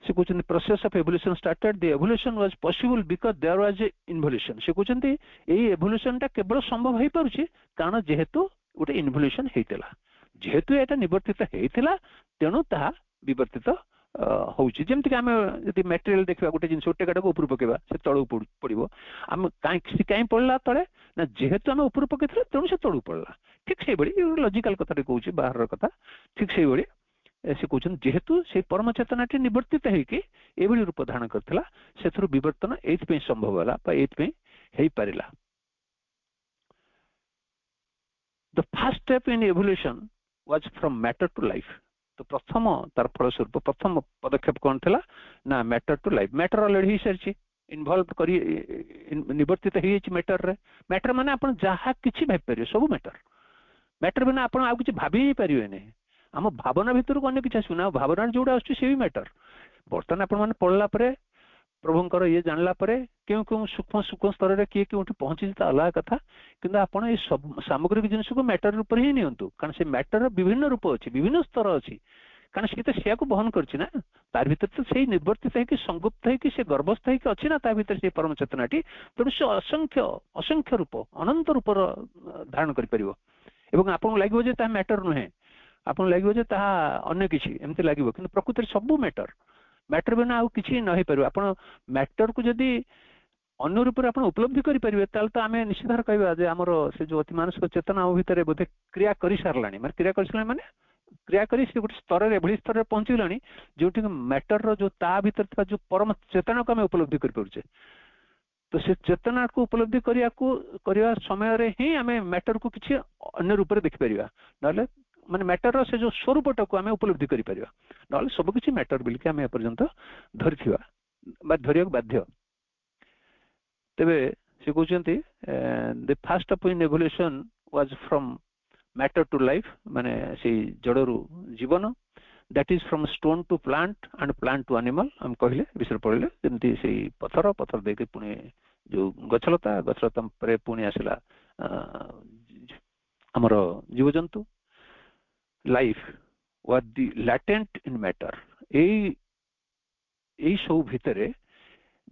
ସେ କହୁଛନ୍ତି process of evolution started, the evolution was possible because there was a involution. ସେ କହୁଛନ୍ତି ଏଇ ଏଭଲ୍ୟୁସନଟା କେବଳ ସମ୍ଭବ ହେଇପାରୁଛି କାରଣ ଯେହେତୁ ଗୋଟେ ଇନଭଲ୍ୟୁସନ ହେଇଥିଲା, ଯେହେତୁ ଏଇଟା ନିବର୍ତ୍ତିତ ହେଇଥିଲା ତେଣୁ ତାହା ବିବର୍ତ୍ତିତ ହଉଛି। ଯେମିତିକି ଆମେ ଯଦି ମ୍ୟାଟେରିଆଲ ଦେଖିବା, ଗୋଟେ ଜିନିଷ ଗୋଟେ କାଟାକୁ ଉପରୁ ପକେଇବା, ସେ ତଳକୁ ପଡିବ। ଆମେ କାହିଁ ପଡିଲା ତଳେ ନା ଯେହେତୁ ଆମେ ଉପରୁ ପକେଇଥିଲେ ତେଣୁ ସେ ତଳକୁ ପଡିଲା। ଠିକ ସେଇଭଳି ଲଜିକାଲ କଥାଟେ କହୁଛି, ବାହାରର କଥା। ଠିକ ସେଇଭଳି ସେ କହୁଛନ୍ତି ଯେହେତୁ ସେଇ ପରମ ଚେତନାଟି ନିବର୍ତ୍ତିତ ହେଇକି ଏଭଳି ରୂପ ଧାରଣ କରିଥିଲା, ସେଥିରୁ ବିବର୍ତ୍ତନ ଏଇଥିପାଇଁ ସମ୍ଭବ ହେଲା ବା ଏଇଥିପାଇଁ ହେଇପାରିଲା। The first step in evolution was from matter to life. ତ ପ୍ରଥମ ତାର ଫଳସ୍ୱରୂପ ପ୍ରଥମ ପଦକ୍ଷେପ କଣ ଥିଲା ନା matter to life. Matter already ହେଇସାରିଛି, ଇନଭଲ୍ଭ କରି ନିବର୍ତ୍ତିତ ହେଇଯାଇଛି ମ୍ୟାଟରରେ। ମ୍ୟାଟର ମାନେ ଆପଣ ଯାହା କିଛି ଭାବିପାରିବେ, ସବୁ ମ୍ୟାଟର। ମ୍ୟାଟର ବିନା ଆପଣ ଆଉ କିଛି ଭାବି ହିଁ ପାରିବେନି। ଆମ ଭାବନା ଭିତରକୁ ଅନ୍ୟ କିଛି ଆସିବନି, ଆଉ ଭାବନାରେ ଯୋଉଟା ଆସୁଛି ସେ ବି ମ୍ୟାଟର। ବର୍ତ୍ତମାନ ଆପଣ ମାନେ ପଢିଲା ପରେ, ପ୍ରଭୁଙ୍କର ଇଏ ଜାଣିଲା ପରେ କେଉଁ ସୂକ୍ଷ୍ମ ସ୍ତରରେ କିଏ କେଉଁଠି ପହଞ୍ଚିଛି ତା ଅଲଗା କଥା, କିନ୍ତୁ ଆପଣ ଏଇ ସବୁ ସାମଗ୍ରିକ ଜିନିଷକୁ ମ୍ୟାଟର ରୂପରେ ହିଁ ନିଅନ୍ତୁ, କାରଣ ସେ ମ୍ୟାଟରର ବିଭିନ୍ନ ରୂପ ଅଛି, ବିଭିନ୍ନ ସ୍ତର ଅଛି, କାରଣ ସେ ତ ସେଇଆକୁ ବହନ କରିଛି ନା। ତାର ଭିତରେ ତ ସେଇ ନିବର୍ତ୍ତିତ ହେଇକି ସଂଗୁପ୍ତ ହେଇକି ସେ ଗର୍ଭସ୍ଥ ହେଇକି ଅଛି ନା ତା ଭିତରେ ସେଇ ପରମ ଚେତନାଟି। ତେଣୁ ସେ ଅସଂଖ୍ୟ ରୂପ, ଅନନ୍ତ ରୂପର ଧାରଣ କରିପାରିବ। ଏବଂ ଆପଣଙ୍କୁ ଲାଗିବ ଯେ ତାହା ମ୍ୟାଟର ନୁହେଁ, ଆପଣଙ୍କୁ ଲାଗିବ ଯେ ତାହା ଅନ୍ୟ କିଛି, ଏମିତି ଲାଗିବ, କିନ୍ତୁ ପ୍ରକୃତରେ ସବୁ ମ୍ୟାଟର। ମ୍ୟାଟର ବିନା ଆଉ କିଛି ନ ହେଇପାରିବ। ଆପଣ ମ୍ୟାଟରକୁ ଯଦି ଅନ୍ୟ ରୂପରେ ଆପଣ ଉପଲବ୍ଧି କରିପାରିବେ, ତାହେଲେ ତ ଆମେ ନିଶ୍ଚିତ ଭାବରେ କହିବା ଯେ ଆମର ସେ ଯୋଉ ଅତି ମାନସିକ ଚେତନା ଆମ ଭିତରେ ବୋଧେ କ୍ରିୟା କରିସାରିଲାଣି। ମାନେ କ୍ରିୟା କରିସାରିଲାଣି ମାନେ କ୍ରିୟା କରି ସେ ଗୋଟେ ସ୍ତରରେ, ଏଭଳି ସ୍ତରରେ ପହଞ୍ଚିଗଲାଣି ଯୋଉଠି ମ୍ୟାଟରର ଯୋଉ ତା ଭିତରେ ଥିବା ଯୋଉ ପରମ ଚେତନାକୁ ଆମେ ଉପଲବ୍ଧି କରିପାରୁଛେ। ତ ସେ ଚେତନାକୁ ଉପଲବ୍ଧି କରିବା ସମୟରେ ହିଁ ଆମେ ମ୍ୟାଟରକୁ କିଛି ଅନ୍ୟ ରୂପରେ ଦେଖିପାରିବା, ନହେଲେ ମାନେ ମ୍ୟାଟରର ସେ ଯୋଉ ସ୍ୱରୂପଟାକୁ ଆମେ ଉପଲବ୍ଧି କରିପାରିବା, ନହେଲେ ସବୁ କିଛି ମ୍ୟାଟର ବୋଲିକି ଆମେ ଏପର୍ଯ୍ୟନ୍ତ ଧରିଥିବା ବା ଧରିବାକୁ ବାଧ୍ୟ। ତେବେ ସେ କହୁଛନ୍ତି the first of in evolution was from matter to life, ମାନେ ସେଇ ଜଡ଼ରୁ ଜୀବନ। That is from stone to plant and plant to animal. ଆମେ କହିଲେ ବିଷୟରେ ପଢିଲେ ଯେମିତି ସେଇ ପଥର ଦେଇକି ପୁଣି ଯୋଉ ଗଛଲତା ପରେ ପୁଣି ଆସିଲା ଆମର ଜୀବଜନ୍ତୁ। Life was the latent in matter. ଏଇ ସବୁ ଭିତରେ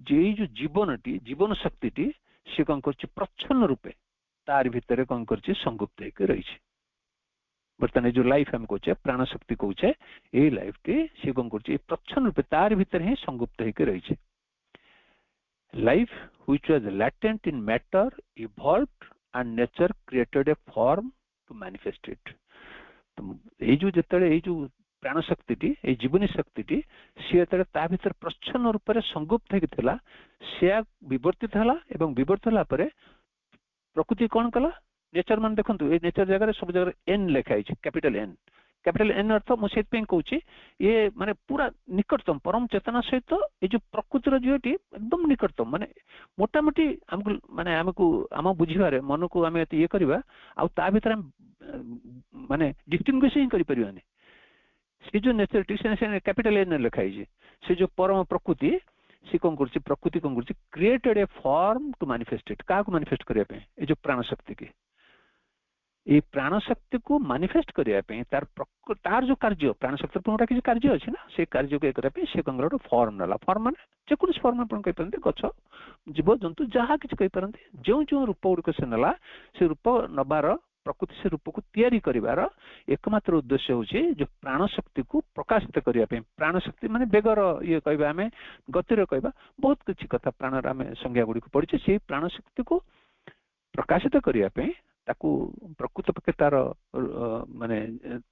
ଯେ ଏଇ ଯୋଉ ଜୀବନଟି, ଜୀବନ ଶକ୍ତିଟି ସେ କଣ କରୁଛି ପ୍ରଚ୍ଛନ୍ନ ରୂପେ ତାର ଭିତରେ କଣ କରୁଛି ସଂଗୁପ୍ତ ହେଇକି ରହିଛି। ବର୍ତ୍ତମାନ ଏଇ ଯୋଉ ଲାଇଫ ଆମେ କହୁଛେ, ପ୍ରାଣ ଶକ୍ତି କହୁଛେ, ଏଇ ଲାଇଫଟି ସେ କଣ କରୁଛି ପ୍ରଚ୍ଛନ୍ନ ରୂପେ ତାର ଭିତରେ ହିଁ ସଂଗୁପ୍ତ ହେଇକି ରହିଛି। Life which was latent in matter evolved and nature created a form to manifest it. ଏଇ ଯୋଉ ଯେତେବେଳେ ଏଇ ଯୋଉ ପ୍ରାଣ ଶକ୍ତିଟି, ଏଇ ଜୀବନୀ ଶକ୍ତିଟି ସିଏ ଯେତେବେଳେ ତା ଭିତରେ ପ୍ରଚ୍ଛନ୍ନ ରୂପରେ ସଂଗୁପ୍ତ ହେଇକି ଥିଲା, ସେ ବିବର୍ତ୍ତିତ ହେଲା ଏବଂ ବିବର୍ତ୍ତିତ ହେଲା ପରେ ପ୍ରକୃତି କଣ କଲା? ନେଚର ମାନେ ଦେଖନ୍ତୁ, ଏଇ ନେଚର ଜାଗାରେ ସବୁ ଜାଗାରେ ଏନ୍ ଲେଖା ହେଇଛି, କ୍ୟାପିଟାଲ ଏନ୍। କ୍ୟାପିଟାଲ ଏନ୍ ଅର୍ଥ ମୁଁ ସେଥିପାଇଁ କହୁଛି ଇଏ ମାନେ ପୁରା ନିକଟତମ ପରମ ଚେତନା ସହିତ ଏଇ ଯୋଉ ପ୍ରକୃତିର ଯୋଉଟି ଏକଦମ ନିକଟତମ, ମାନେ ମୋଟାମୋଟି ଆମକୁ ଆମ ବୁଝିବାରେ ମନକୁ ଆମେ ଇଏ କରିବା ଆଉ ତା ଭିତରେ ଆମେ ମାନେ ଡିଷ୍ଟିଂଗୁଇଶ ହିଁ କରିପାରିବାନି। से जो नेचर कैपिटल एन लिखा है से जो परम प्रकृति सी कौन कर प्रकृति कौन कर created a form to manifest it क्या मैनिफेस्ट करने ये जो प्राण शक्ति की ये प्राण शक्ति को मैनिफेस्ट करने तार जो कार्य प्राण शक्ति गोटे किसी कार्य अच्छी ना से कार्य को करने से कौन गोटे फॉर्म नाला फॉर्म माने जेकोसी फॉर्म आप कहीपर गछ जीव जंतु जहाँ किसी कहीपर जो जो रूप गुड़िक से नाला से रूप नबार प्रकृति से रूप को तैयारी करिवार एकमात्र उद्देश्य होची जो प्राण शक्ति को प्रकाशित करने प्राण शक्ति माने बेगर ये कहबा आमे गतिर कहबा बहुत किछि कथा प्राण आम संज्ञा गुड़ी पड़ी से प्राण शक्ति को प्रकाशित करने ताकू प्रकृत पक्षे तार माने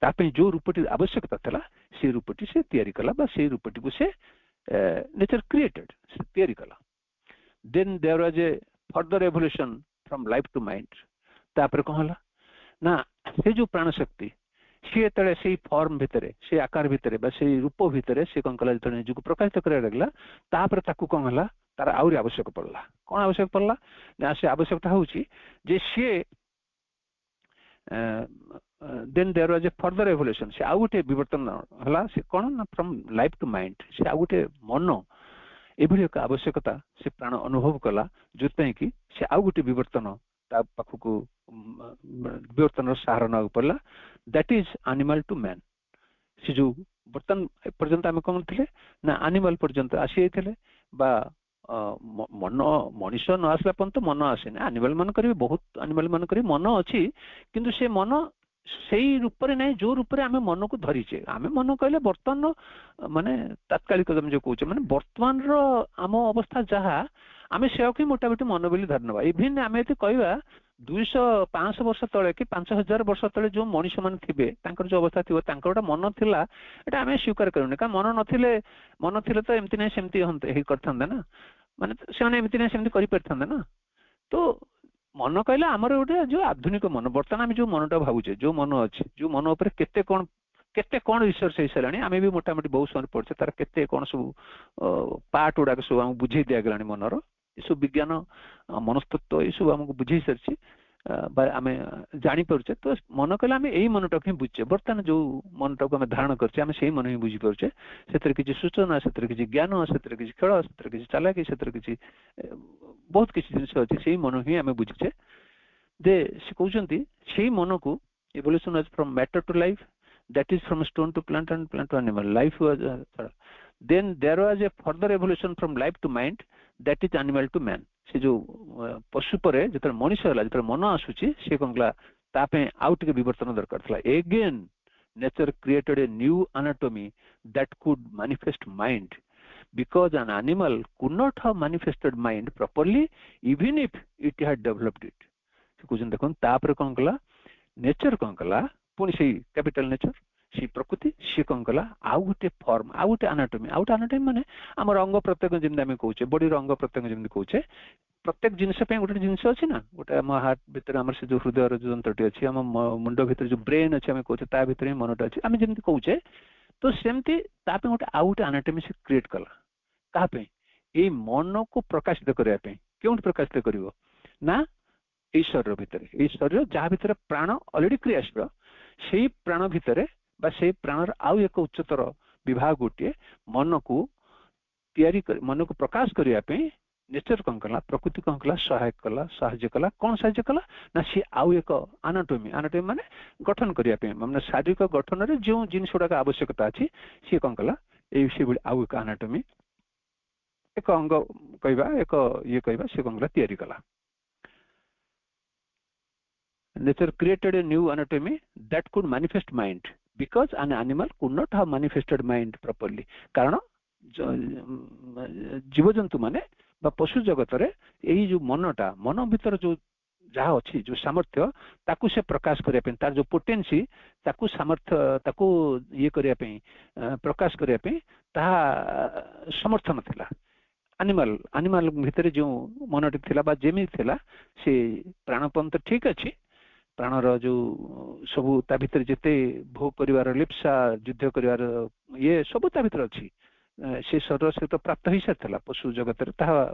तापे जो रूपटी आवश्यकता था से रूपटी से तैयारी कला बा से रूपटी को से नेचर क्रिएटेड से तैयारी कला then there was a further evolution from life to mind तापर कौन हला ना से जो प्राण शक्ति सी तले से फॉर्म भितर से आकार भितर बा से रूप भितर से कौन कला जो निज को प्रकाशित करे लगला तापर ताकू कौन हला तार आउरी आवश्यक पड़ला कौन आवश्यक पड़ला ना से आवश्यकता होची जे सी then there was a further evolution से आउ गोटे विवर्तन हला से कौन ना फ्रॉम लाइफ टू माइंड से आउ गोटे मन एभली एक आवश्यकता से प्राण अनुभव कला जोपाई कि से आउ गोटे विवर्तन पाखक विवर्तन सहारा ना पड़ला that is animal to man से जो बर्तन पर्यंत आम कौन थे ना एनिमल पर्यंत आसी बा मन मनीष न आसला पर्यंत मन आसे ना एनिमल मान कर बहुत एनिमल मान कर मन अच्छी किंतु से मन से रूप ना जो रूप आम मन को धरीचे आम मन कहले बर्तमान माने तात्कालिक जो कहे माने बर्तमान आम अवस्था जहाँ आम से मोटामोटी मन बोली धरी ना इभिन आम ये कहवा 200-500 वर्ष तले कि 5000 वर्ष तले जो मनीष मान थे जो अवस्था थी गोटे मन थिला एटा आम स्वीकार करूनी क्या मन नथिले तो एमती ना सेमती करता ना माने से एमती ना सेमती कर ना तो मन कहला आमर गोटे जो आधुनिक मन बर्तमान आम जो मनटा भावुचे जो मन अच्छे जो मन उपर केते कौन रिसर्च हो सारे आम भी मोटामोटी बहुत समय पढ़े तार केते कौन सब पार्ट गुड़ाक सब आम बुझे दिगला मनर ये विज्ञान मनस्तत्व ये सब आमको बुझे सारी आम जापे तो मन कहले आम यही मनटा ही बुझे बर्तमान जो मनटा को आम धारण करछे मन ही बुझीपारे से किसी सूचना से किसी ज्ञान से किसी खेल से किसी चालाकी से किसी बहुत किसी जिन अच्छे से मन ही आम बुझीचे दे से कहते से मन को evolution was from matter to life that is from stone to plant and plant to animal life was then there was a further evolution from life to mind that is animal to man से जो पशु पर जो मनीष है जो मन आसूची से कौन कला तापे आउ टे विवर्तन दरकार था again nature created a new anatomy that could manifest mind because an animal could not have manifested mind properly even if it had developed it कुछ देखो तापर कौन कला नेचर कौन कला पुणी से कैपिटल नेचर सी प्रकृति सी कौन कला आउ गोटे फॉर्म आउ गोटे एनाटॉमी माने आमर अंग प्रत्यंग जमी आम कहे बॉडी अंग प्रत्यंग जमी कहे प्रत्येक जिनस गोटे जिनस अच्छी ना गोटे आम हार्ट भितर आम से जो हृदय जो जंत्रटी अच्छी आम मुंड भितर जो ब्रेन अच्छे आम कहे ता भीतर ही मनटा अच्छी आम जमी कहे तो सेमती गोटे आउ गोटे एनाटॉमी से क्रिएट कला कहापे ये मन को प्रकाशित करने क्यों प्रकाशित कर ना ये शरीर भितर ये शरीर जहाँ भीतर प्राण अलरेडी क्रियाशील से प्राण भितर से प्राणर आउ एक उच्चतर विभाग गोटे मन को तैयारी मन को प्रकाश करने नेचर कौन कला प्रकृति कौन कला सहायक कला साहाय्य कला कौन साहाय्य कला ना सी आउ एक एनाटॉमी माने गठन करने माने शारीरिक गठन में जो जिन गुड़ाक आवश्यकता अच्छी सी कौन कला ये आउ एक एनाटॉमी एक अंग कहवा एक ये कहवा से कौन कला तैयारी कला nature created a new anatomy that could manifest mind because an animal could not have manifested mind properly कारण जीव जंतु माने बा पशु जगत रे यही जो मनटा मन भीतर जो जहाँ अच्छी जो सामर्थ्य ताकू से प्रकाश करने तार जो पोटेंसी ताकू सामर्थ्य ताकू ये करने प्रकाश करने समर्थ नथिला एनिमल भितर जो मनटी थिला बा जेमी थिला से प्राणपंत ठीक अच्छी प्राणर जो सबू ता भीतर जिते भोग करिवार लिप्सा युद्ध करिवार ये सबू ता भीतर अच्छी से शरीर से तो प्राप्त हो सारी पशु जगत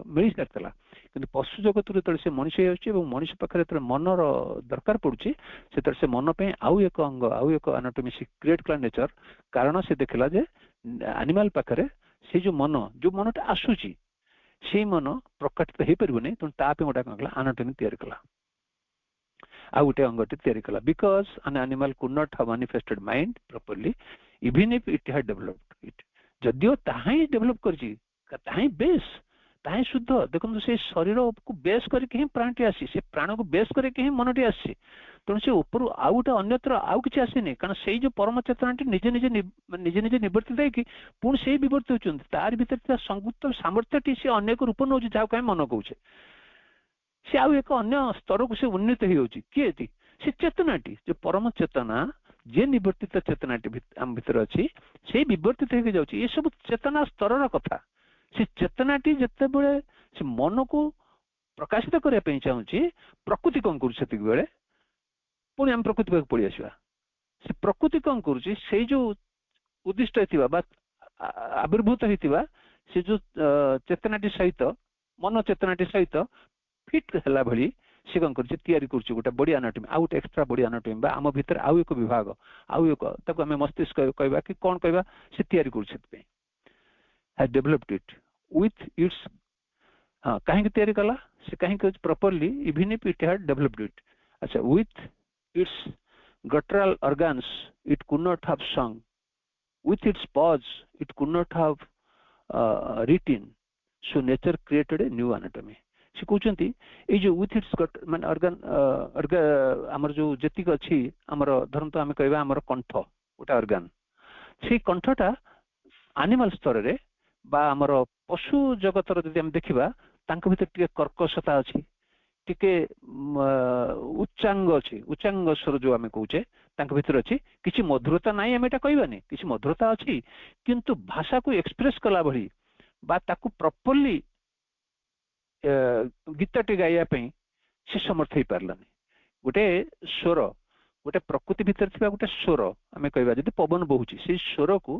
मिल सारी କିନ୍ତୁ ପଶୁ ଜଗତରୁ ଯେତେବେଳେ ସେ ମଣିଷ ହେଇଯାଉଛି ଏବଂ ମଣିଷ ପାଖରେ ଯେତେବେଳେ ମନର ଦରକାର ପଡୁଛି ସେତେବେଳେ ସେ ମନ ପାଇଁ ଆଉ ଏକ ଅଙ୍ଗ ଆଉ ଏକ ଆନାଟୋମି ସେ କ୍ରିଏଟ୍ କଲା ନେଚର। କାରଣ ସେ ଦେଖିଲା ଯେ ଆନିମାଲ ପାଖରେ ସେ ଯୋଉ ମନଟା ଆସୁଛି ସେଇ ମନ ପ୍ରକାଶିତ ହେଇପାରିବନି, ତେଣୁ ତା ପାଇଁ ଗୋଟେ କଣ କଲା ଆନାଟୋମି ତିଆରି କଲା, ଆଉ ଗୋଟେ ଅଙ୍ଗଟି ତିଆରି କଲା। Because an animal could not have manifested mind properly even if it had developed it। ଯଦିଓ ତାହା ହିଁ ଡେଭଲପ କରିଛି, ତାହା ହିଁ ବେଶ, ତାହା ହିଁ ଶୁଦ୍ଧ। ଦେଖନ୍ତୁ ସେ ଶରୀରକୁ ବେଶ କରିକି ହିଁ ପ୍ରାଣଟି ଆସିଛି, ସେ ପ୍ରାଣକୁ ବେଶ କରିକି ହିଁ ମନଟି ଆସିଛି। ତେଣୁ ସେ ଉପରୁ ଆଉ ଗୋଟେ ଅନ୍ୟତ୍ର ଆଉ କିଛି ଆସିନି, କାରଣ ସେଇ ଯୋଉ ପରମ ଚେତନାଟି ନିଜେ ନିଜେ ନିବର୍ତ୍ତିତ ହେଇକି ପୁଣି ସେଇ ବିବର୍ତ୍ତି ହେଉଛନ୍ତି। ତାରି ଭିତରେ ଥିବା ସଂଯୁକ୍ତ ସାମର୍ଥ୍ୟଟି ସେ ଅନେକ ରୂପ ନେଉଛି, ଯାହାକୁ ଆମେ ମନ କହୁଛେ। ସେ ଆଉ ଏକ ଅନ୍ୟ ସ୍ତରକୁ ସେ ଉନ୍ନୀତ ହେଇଯାଉଛି। କିଏ? ସେ ଚେତନାଟି, ଯୋଉ ପରମ ଚେତନା, ଯେ ନିବର୍ତ୍ତିତ ଚେତନାଟି ଆମ ଭିତରେ ଅଛି, ସେଇ ବିବର୍ତ୍ତିତ ହେଇକି ଯାଉଛି। ଏସବୁ ଚେତନା ସ୍ତରର କଥା। ସେ ଚେତନାଟି ଯେତେବେଳେ ସେ ମନକୁ ପ୍ରକାଶିତ କରିବା ପାଇଁ ଚାହୁଁଛି, ପ୍ରକୃତି କଣ କରୁଛି ସେତିକି ବେଳେ? ପୁଣି ଆମେ ପ୍ରକୃତି ପାଖକୁ ପଳେଇ ଆସିବା। ସେ ପ୍ରକୃତି କଣ କରୁଛି? ସେଇ ଯୋଉ ଉଦ୍ଦିଷ୍ଟ ହେଇଥିବା ବା ଆବିର୍ଭୂତ ହେଇଥିବା ସେ ଯୋଉ ଚେତନାଟି ସହିତ, ମନ ଚେତନାଟି ସହିତ ଫିଟ୍ ହେଲା ଭଳି ସେ କଣ କରୁଛି? ତିଆରି କରୁଛି ଗୋଟେ ବଡି ଆନାଟୋମି, ଆଉ ଗୋଟେ ଏକ୍ସଟ୍ରା ବଡି ଆନାଟୋମି, ବା ଆମ ଭିତରେ ଆଉ ଏକ ବିଭାଗ, ଆଉ ଏକ, ତାକୁ ଆମେ ମସ୍ତିଷ୍କ କହିବା କି କଣ କହିବା, ସେ ତିଆରି କରୁଛି। ସେଥିପାଇଁ has developed it with its କାହିଁକି ତିଆରି କଲା? ସେ କାହିଁକି properly even if it had developed it। ଆଚ୍ଛା, with its guttural organs it could not have sung, with its paws it could not have written, so nature created a new anatomy। ସେ କହୁଛନ୍ତି ଏଇ ଯୋଉ with its ମାନେ organ ଆମର ଯୋଉ ଯେତିକି ଅଛି, ଆମର ଧରନ୍ତୁ ଆମେ କହିବା ଆମର କଣ୍ଠ ଗୋଟେ ଅର୍ଗାନ, ସେଇ କଣ୍ଠଟା ଆନିମାଲ ସ୍ତରରେ ବା ଆମର ପଶୁ ଜଗତର ଯଦି ଆମେ ଦେଖିବା, ତାଙ୍କ ଭିତରେ ଟିକେ କର୍କଶତା ଅଛି, ଟିକେ ଉଚ୍ଚାଙ୍ଗ ଅଛି, ଉଚ୍ଚାଙ୍ଗ ସ୍ୱର ଯୋଉ ଆମେ କହୁଛେ ତାଙ୍କ ଭିତରେ ଅଛି। କିଛି ମଧୁରତା ନାହିଁ ଆମେ ଏଟା କହିବାନି, କିଛି ମଧୁରତା ଅଛି, କିନ୍ତୁ ଭାଷାକୁ ଏକ୍ସପ୍ରେସ କଲା ଭଳି ବା ତାକୁ ପ୍ରପରଲି ଗୀତଟି ଗାଇବା ପାଇଁ ସେ ସମର୍ଥ ହେଇପାରିଲାନି। ଗୋଟେ ସ୍ୱର, ଗୋଟେ ପ୍ରକୃତି ଭିତରେ ଥିବା ଗୋଟେ ସ୍ୱର ଆମେ କହିବା, ଯଦି ପବନ ବହୁଛି ସେଇ ସ୍ୱରକୁ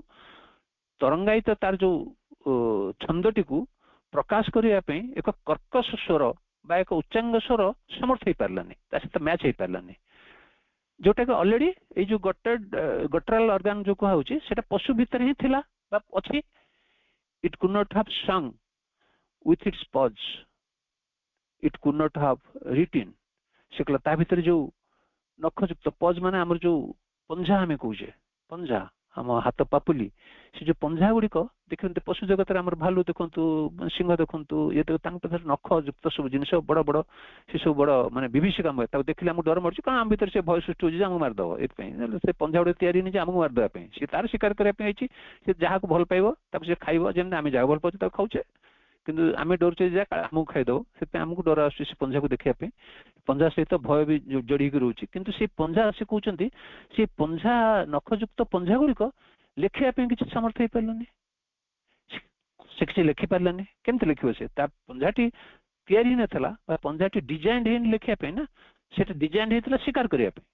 ତରଙ୍ଗାୟିତ ତାର ଯୋଉ ଛନ୍ଦଟିକୁ ପ୍ରକାଶ କରିବା ପାଇଁ ଏକ କର୍କଶ ସ୍ୱର ବା ଏକ ଉଚ୍ଚାଙ୍ଗ ସ୍ୱର ସମର୍ଥ ହେଇପାରିଲାନି, ତା ସହିତ ମ୍ୟାଚ୍ ହେଇପାରିଲାନି। ଯୋଉଟାକି ଅଲରେଡି ଏଇ ଯୋଉ ଗଟରାଲ ଅର୍ଗାନ ଯୋଉ କୁହାଯାଉଛି ସେଟା ପଶୁ ଭିତରେ ହିଁ ଥିଲା ବା ଅଛି। It could not have sang with its paws, it could not have written। ସେ କହିଲା ତା ଭିତରେ ଯୋଉ ନଖଯୁକ୍ତ ପଜ ମାନେ ଆମର ଯୋଉ ପଞ୍ଝା ଆମେ କହୁଛେ, ପଞ୍ଝା ଆମ ହାତ ପାପୁଲି, ସେ ଯୋଉ ପଞ୍ଝା ଗୁଡିକ ଦେଖନ୍ତୁ ପଶୁ ଜଗତରେ ଆମର ଭାଲୁ ଦେଖନ୍ତୁ, ସିଂହ ଦେଖନ୍ତୁ, ଇଏ ତାଙ୍କ ପାଖରେ ନଖ ଯୁକ୍ତ ସବୁ ଜିନିଷ ବଡ ବଡ, ସେ ସବୁ ବଡ ମାନେ ବିଭୀଷିକା, ତାକୁ ଦେଖିଲେ ଆମକୁ ଡର ମାରୁଛି, କାରଣ ଆମ ଭିତରେ ସେ ଭୟ ସୃଷ୍ଟି ହଉଛି ଯେ ଆମକୁ ମାରିଦବ। ଏଥିପାଇଁ ସେ ପଞ୍ଝା ଗୁଡିକ ତିଆରି ହେଇନି ଯେ ଆମକୁ ମାରିଦେବା ପାଇଁ, ସେ ତାର ଶିକାର କରିବା ପାଇଁ ହେଇଛି। ସେ ଯାହାକୁ ଭଲ ପାଇବ ତାକୁ ସେ ଖାଇବ, ଯେମିତି ଆମେ ଯାହାକୁ ଭଲ ପାଉଛୁ ତାକୁ ଖାଉଛେ, କିନ୍ତୁ ଆମେ ଡରୁଛେ ଯେ ଆମକୁ ଖାଇଦବ, ସେଥିପାଇଁ ଆମକୁ ଡର ଆସୁଛି ସେ ପଞ୍ଝାକୁ ଦେଖିବା ପାଇଁ। ପଞ୍ଝା ସହିତ ଭୟ ବି ଜଡିକି ରହୁଛି। କିନ୍ତୁ ସେ ପଞ୍ଝା, ସେ କହୁଛନ୍ତି ସେ ପଞ୍ଝା, ନଖଯୁକ୍ତ ପଞ୍ଝା ଗୁଡିକ ଲେଖିବା ପାଇଁ କିଛି ସମର୍ଥ ହେଇପାରିଲାନି, ସେ କିଛି ଲେଖିପାରିଲାନି। କେମିତି ଲେଖିବ ସେ? ତା ପଞ୍ଝାଟି ତିଆରି ହେଇନଥିଲା ବା ପଞ୍ଝାଟି ଡିଜାଇନ ହେଇନି ଲେଖିବା ପାଇଁ ନା, ସେଟା ଡିଜାଇନ ହେଇଥିଲା ଶିକାର କରିବା ପାଇଁ।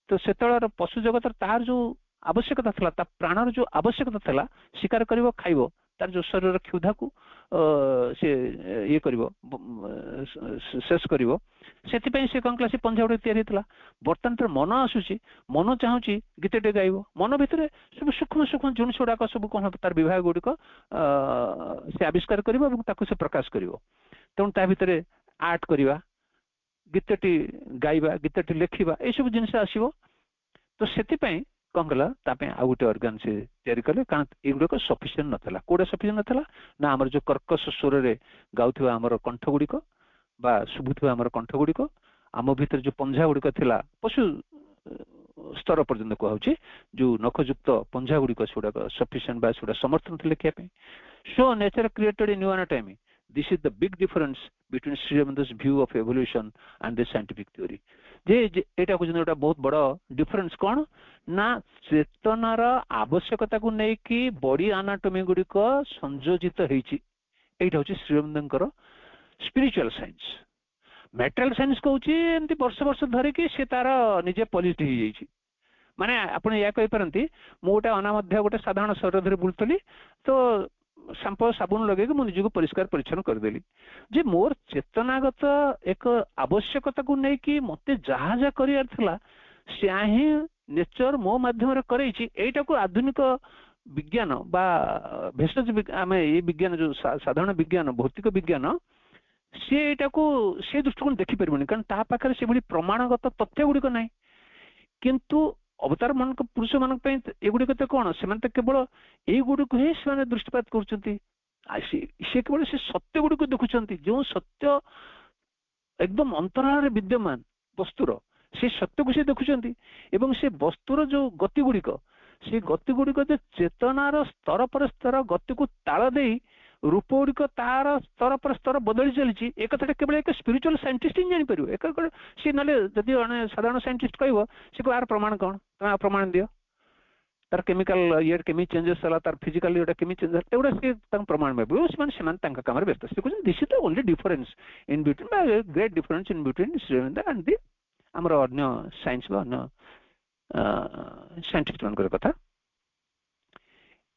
ତ ସେତେବେଳର ପଶୁ ଜଗତର ତାର ଯୋଉ ଆବଶ୍ୟକତା ଥିଲା, ତା ପ୍ରାଣର ଯୋଉ ଆବଶ୍ୟକତା ଥିଲା, ଶିକାର କରିବ, ଖାଇବ, ତାର ଯୋଉ ଶରୀରର କ୍ଷୁଧାକୁ ସେ ଇଏ କରିବ, ଶେଷ କରିବ, ସେଥିପାଇଁ ସେ କଣ କଲା, ସେ ପଞ୍ଝା ଗୁଡିକ ତିଆରି ହେଇଥିଲା। ବର୍ତ୍ତମାନ ତାର ମନ ଆସୁଛି, ମନ ଚାହୁଁଛି ଗୀତଟେ ଗାଇବ, ମନ ଭିତରେ ସବୁ ସୂକ୍ଷ୍ମ ସୂକ୍ଷ୍ମ ଜିନିଷ ଗୁଡାକ ସବୁ କଣ ହବ, ତାର ବିଭାଗ ଗୁଡିକ ସେ ଆବିଷ୍କାର କରିବ ଏବଂ ତାକୁ ସେ ପ୍ରକାଶ କରିବ। ତେଣୁ ତା ଭିତରେ ଆର୍ଟ କରିବା, ଗୀତଟି ଗାଇବା, ଗୀତଟି ଲେଖିବା, ଏଇସବୁ ଜିନିଷ ଆସିବ। ତ ସେଥିପାଇଁ କଣ କଲା, ତା ପାଇଁ ଆଉ ଗୋଟେ ଅର୍ଗାନ ସେ ତିଆରି କଲେ, କାରଣ ଏଗୁଡିକ ସଫିସିଏଣ୍ଟ ନଥିଲା। କୋଉଟା ସଫିସିଏଣ୍ଟ ନଥିଲା ନା, ଆମର ଯୋଉ କର୍କଶ ସ୍ୱରରେ ଗାଉଥିବା ଆମର କଣ୍ଠ ଗୁଡିକ ବା ଶୁଭୁଥିବା ଆମର କଣ୍ଠ ଗୁଡିକ, ଆମ ଭିତରେ ଯୋଉ ପଞ୍ଝା ଗୁଡିକ ଥିଲା, ପଶୁ ସ୍ତର ପର୍ଯ୍ୟନ୍ତ କୁହାଯାଉଛି, ଯୋଉ ନଖଯୁକ୍ତ ପଞ୍ଝା ଗୁଡିକ ସେଗୁଡାକ ସଫିସିଏଣ୍ଟ ବା ସେଗୁଡା ସମର୍ଥନ ଥିଲେ ଲେଖିବା ପାଇଁ। So nature created a new anatomy. This is the big difference between Sri Aurobindo view of evolution and the scientific theory। ଯେ ଏଇଟା କହୁଛନ୍ତି ଗୋଟେ ବହୁତ ବଡ ଡିଫରେନ୍ସ କଣ ନା, ଚେତନାର ଆବଶ୍ୟକତାକୁ ନେଇକି ବଡି ଆନାଟୋମି ଗୁଡିକ ସଂଯୋଜିତ ହେଇଛି। ଏଇଟା ହଉଛି ଶ୍ରୀ ଅରବିନ୍ଦଙ୍କର ସ୍ପିରିଚୁଆଲ ସାଇନ୍ସ। ମ୍ୟାଟେରିଆଲ ସାଇନ୍ସ କହୁଛି ଏମିତି ବର୍ଷ ବର୍ଷ ଧରିକି ସେ ତାର ନିଜେ ପଲିଷ୍ଟ ହେଇଯାଇଛି। ମାନେ ଆପଣ ଏହା କହିପାରନ୍ତି, ମୁଁ ଗୋଟେ ଅନାମଧ୍ୟ ଗୋଟେ ସାଧାରଣ ଶରୀର ଧରି ବୁଲୁଥିଲି, ତ शाम्पो साबुन लगे मु निजको परिष्कार परिच्छन करदेली जे मोर चेतनागत एक आवश्यकता को नहीं कि मते जहा जा करियार थला से ही नेचर मो माध्यम रे करैछि एटा को आधुनिक विज्ञान बा भेषज आम ये विज्ञान जो साधारण विज्ञान भौतिक विज्ञान सी एटा को से दृष्टिकोण देखी पारबनी कारण ता पाखरे से भली प्रमाणगत तथ्य गुड़िक ना किंतु अवतार मान पुरुष मान एगुड़िक तो कौन से केवल युड़क ही से दृष्टिपात कर केवल से सत्य गुड़िक देखुं जो सत्य एकदम अंतराल विद्यमान वस्तुर से सत्य को से देखुं से वस्तुर जो गति गुड़िक से गति गुड़िक जो चेतनार स्तर पर स्तर गति को ताल दे रूप गुड़िक तार स्तर पर स्तर बदली चली एक कथा केवल एक स्पिरिचुअल साइंटिस्ट ही जापर एक सी ना जदि साधारण साइंटिस्ट कह सी यार प्रमाण कौन तुम प्रमाण दियो तार केमिकल ये केमी चेंजेस है तार फिजिकल ये केमी चेंजेस एगुड़ा सी प्रमाण मिले से काम व्यस्त से कहते this is the only difference in between great difference in between Sri Aurobindo and the आमर अन्य साइंस अन्य साइंटिस्ट मान कथा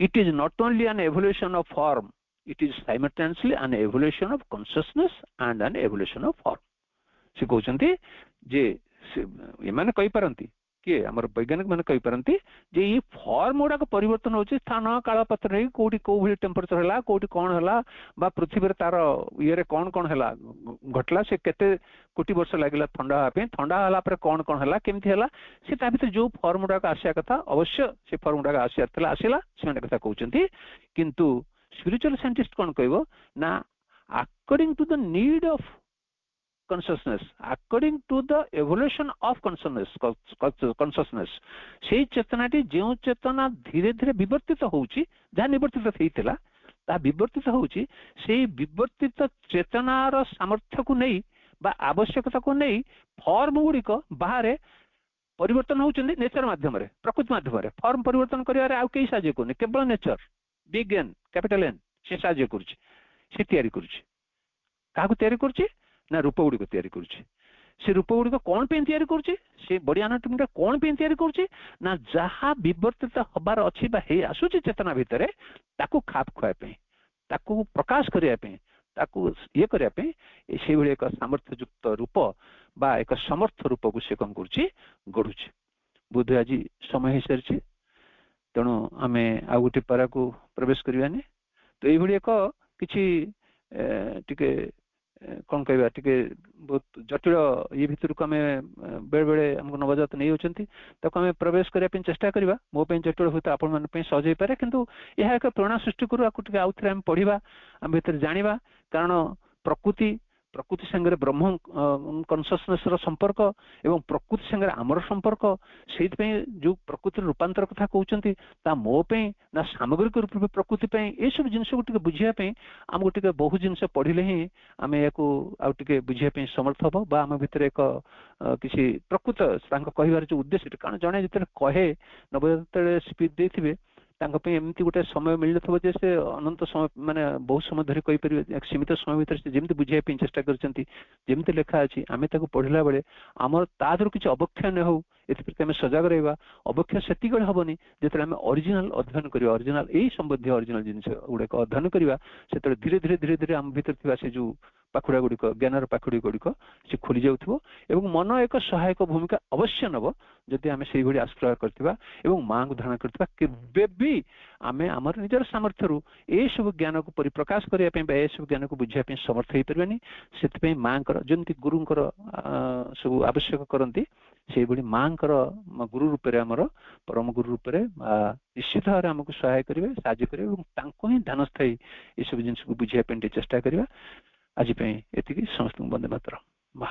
it is not only an evolution of form it is simultaneously an evolution of consciousness and an evolution of form से कहते जे ये कही पारती किए आमर वैज्ञानिक मैंने कही पारती जे ये फॉर्म गुड़ाक परिवर्तन होची स्थान काल पत्र कोटी कौ भाई टेम्परेचर है कोटी कौन है बा पृथ्वी तार ये कौन कौन है घटला से केते कोटी वर्ष लगे ठंडा हाला कौन कौन है केमती है से भीतर जो फॉर्म गुड़ाक आसिया कथा अवश्य से फॉर्म गुड़ाक आसला से कथा कहते किंतु spiritual scientist कौन कहबो ना according to the need of consciousness according to the evolution of consciousness से चेतनाटी जो चेतना धीरे धीरे विवर्तित होउची जहाँ निवर्तित हेइतला ता विवर्तित होउची से विवर्तित चेतनार सामर्थ्य को नहीं बा आवश्यकता को नहीं फॉर्म गुड़िक बाहर परिवर्तन होउचंदी नेचर माध्यम रे प्रकृति माध्यम रे फॉर्म परिवर्तन करियारे आ केई साजे कोने केवल nature big N capital N से साहाय्य करुच्ची से तैयारी करुच्ची काहको तैयारी करुच्ची ना रूप गुड़िक तैयारी करुच्ची से रूप गुड़िक कौन पे तैयारी करुच्ची से बॉडी एनाटॉमी कौन पे तैयारी करुच्ची ना जहाँ विवर्तित हबार अच्छी बा हे आसुची चेतना भितर ताकू खाप खुआ ताकू प्रकाश करिया पे ताकू ये करिया पे से भली एक सामर्थ्य युक्त रूप बा एक समर्थ रूप को से कौन करुच्ची गढ़ुची बोध आज समय हो सारी तेणु आम आ गोटे पारा को प्रवेश करवानी तो ये एक किसी टिके कौन कह बहुत जटिल ये भितर को आम बेले बेले आमको नवजात नहीं होती आम प्रवेश करने चेष्टा करवा मो जटिल हुए आपण मान सहज हो पारे किंतु यह एक प्रेरणा सृष्टि करूँ आउ थे आम पढ़ा आम भीतर जाना कारण प्रकृति प्रकृति संगे ब्रह्म कन्सियसनेस संपर्क एवं प्रकृति संगे आमर संपर्क से जो प्रकृति रूपांतर कथा कहते मोप ना सामग्रिक रूप में प्रकृति ये सब जिन को बुझापी आमको टे बहु जिन पढ़ले ही आम या आगे बुझापी समर्थ हम बा आम भर एक किसी प्रकृत कहबार जो उद्देश्य कारण जड़े जो कहे नवजात स्पीच देते एमती गोटे समय मिल जे से अनंत समय माने बहुत समय धरी कही पारे सीमित समय भीतर से जमी बुझाई चेष्टा करमती लेखा अच्छी आम पढ़ला बेले आमर तादर किसी अवक्षय न हो एम सजग रहा अवक्षय से हेनी जो आम ओरिजिनल अध्ययन करवा ओरिजिनल यही संबंधी ओरिजिनल जिन गुड़ाक अध्ययन करवा से धीरे धीरे धीरे धीरे आम भीतर थी से जो पाखुड़ा गुड़िक ज्ञानर पाखुड़ी गुड़िक से खोली जाऊँ एवं मन एक सहायक भूमिका अवश्य नब जदि आम से आश्रय करवा माँ को धारण करवा केबे भी आम आमर निजर सामर्थ्य ये सब ज्ञान को परिप्रकाश करने सब ज्ञान को बुझापी समर्थ हो पारे से माँ जमी गुरुंर सब आवश्यक करती से माँ गुरु रूप में आमर परम गुरु रूप में निश्चित भाव आमको सहाय करेंगे साहय करेंगे ही ध्यान स्थायी ये सब जिन को बुझापी चेष्टा करवा आज समस्त वंदे मातरम।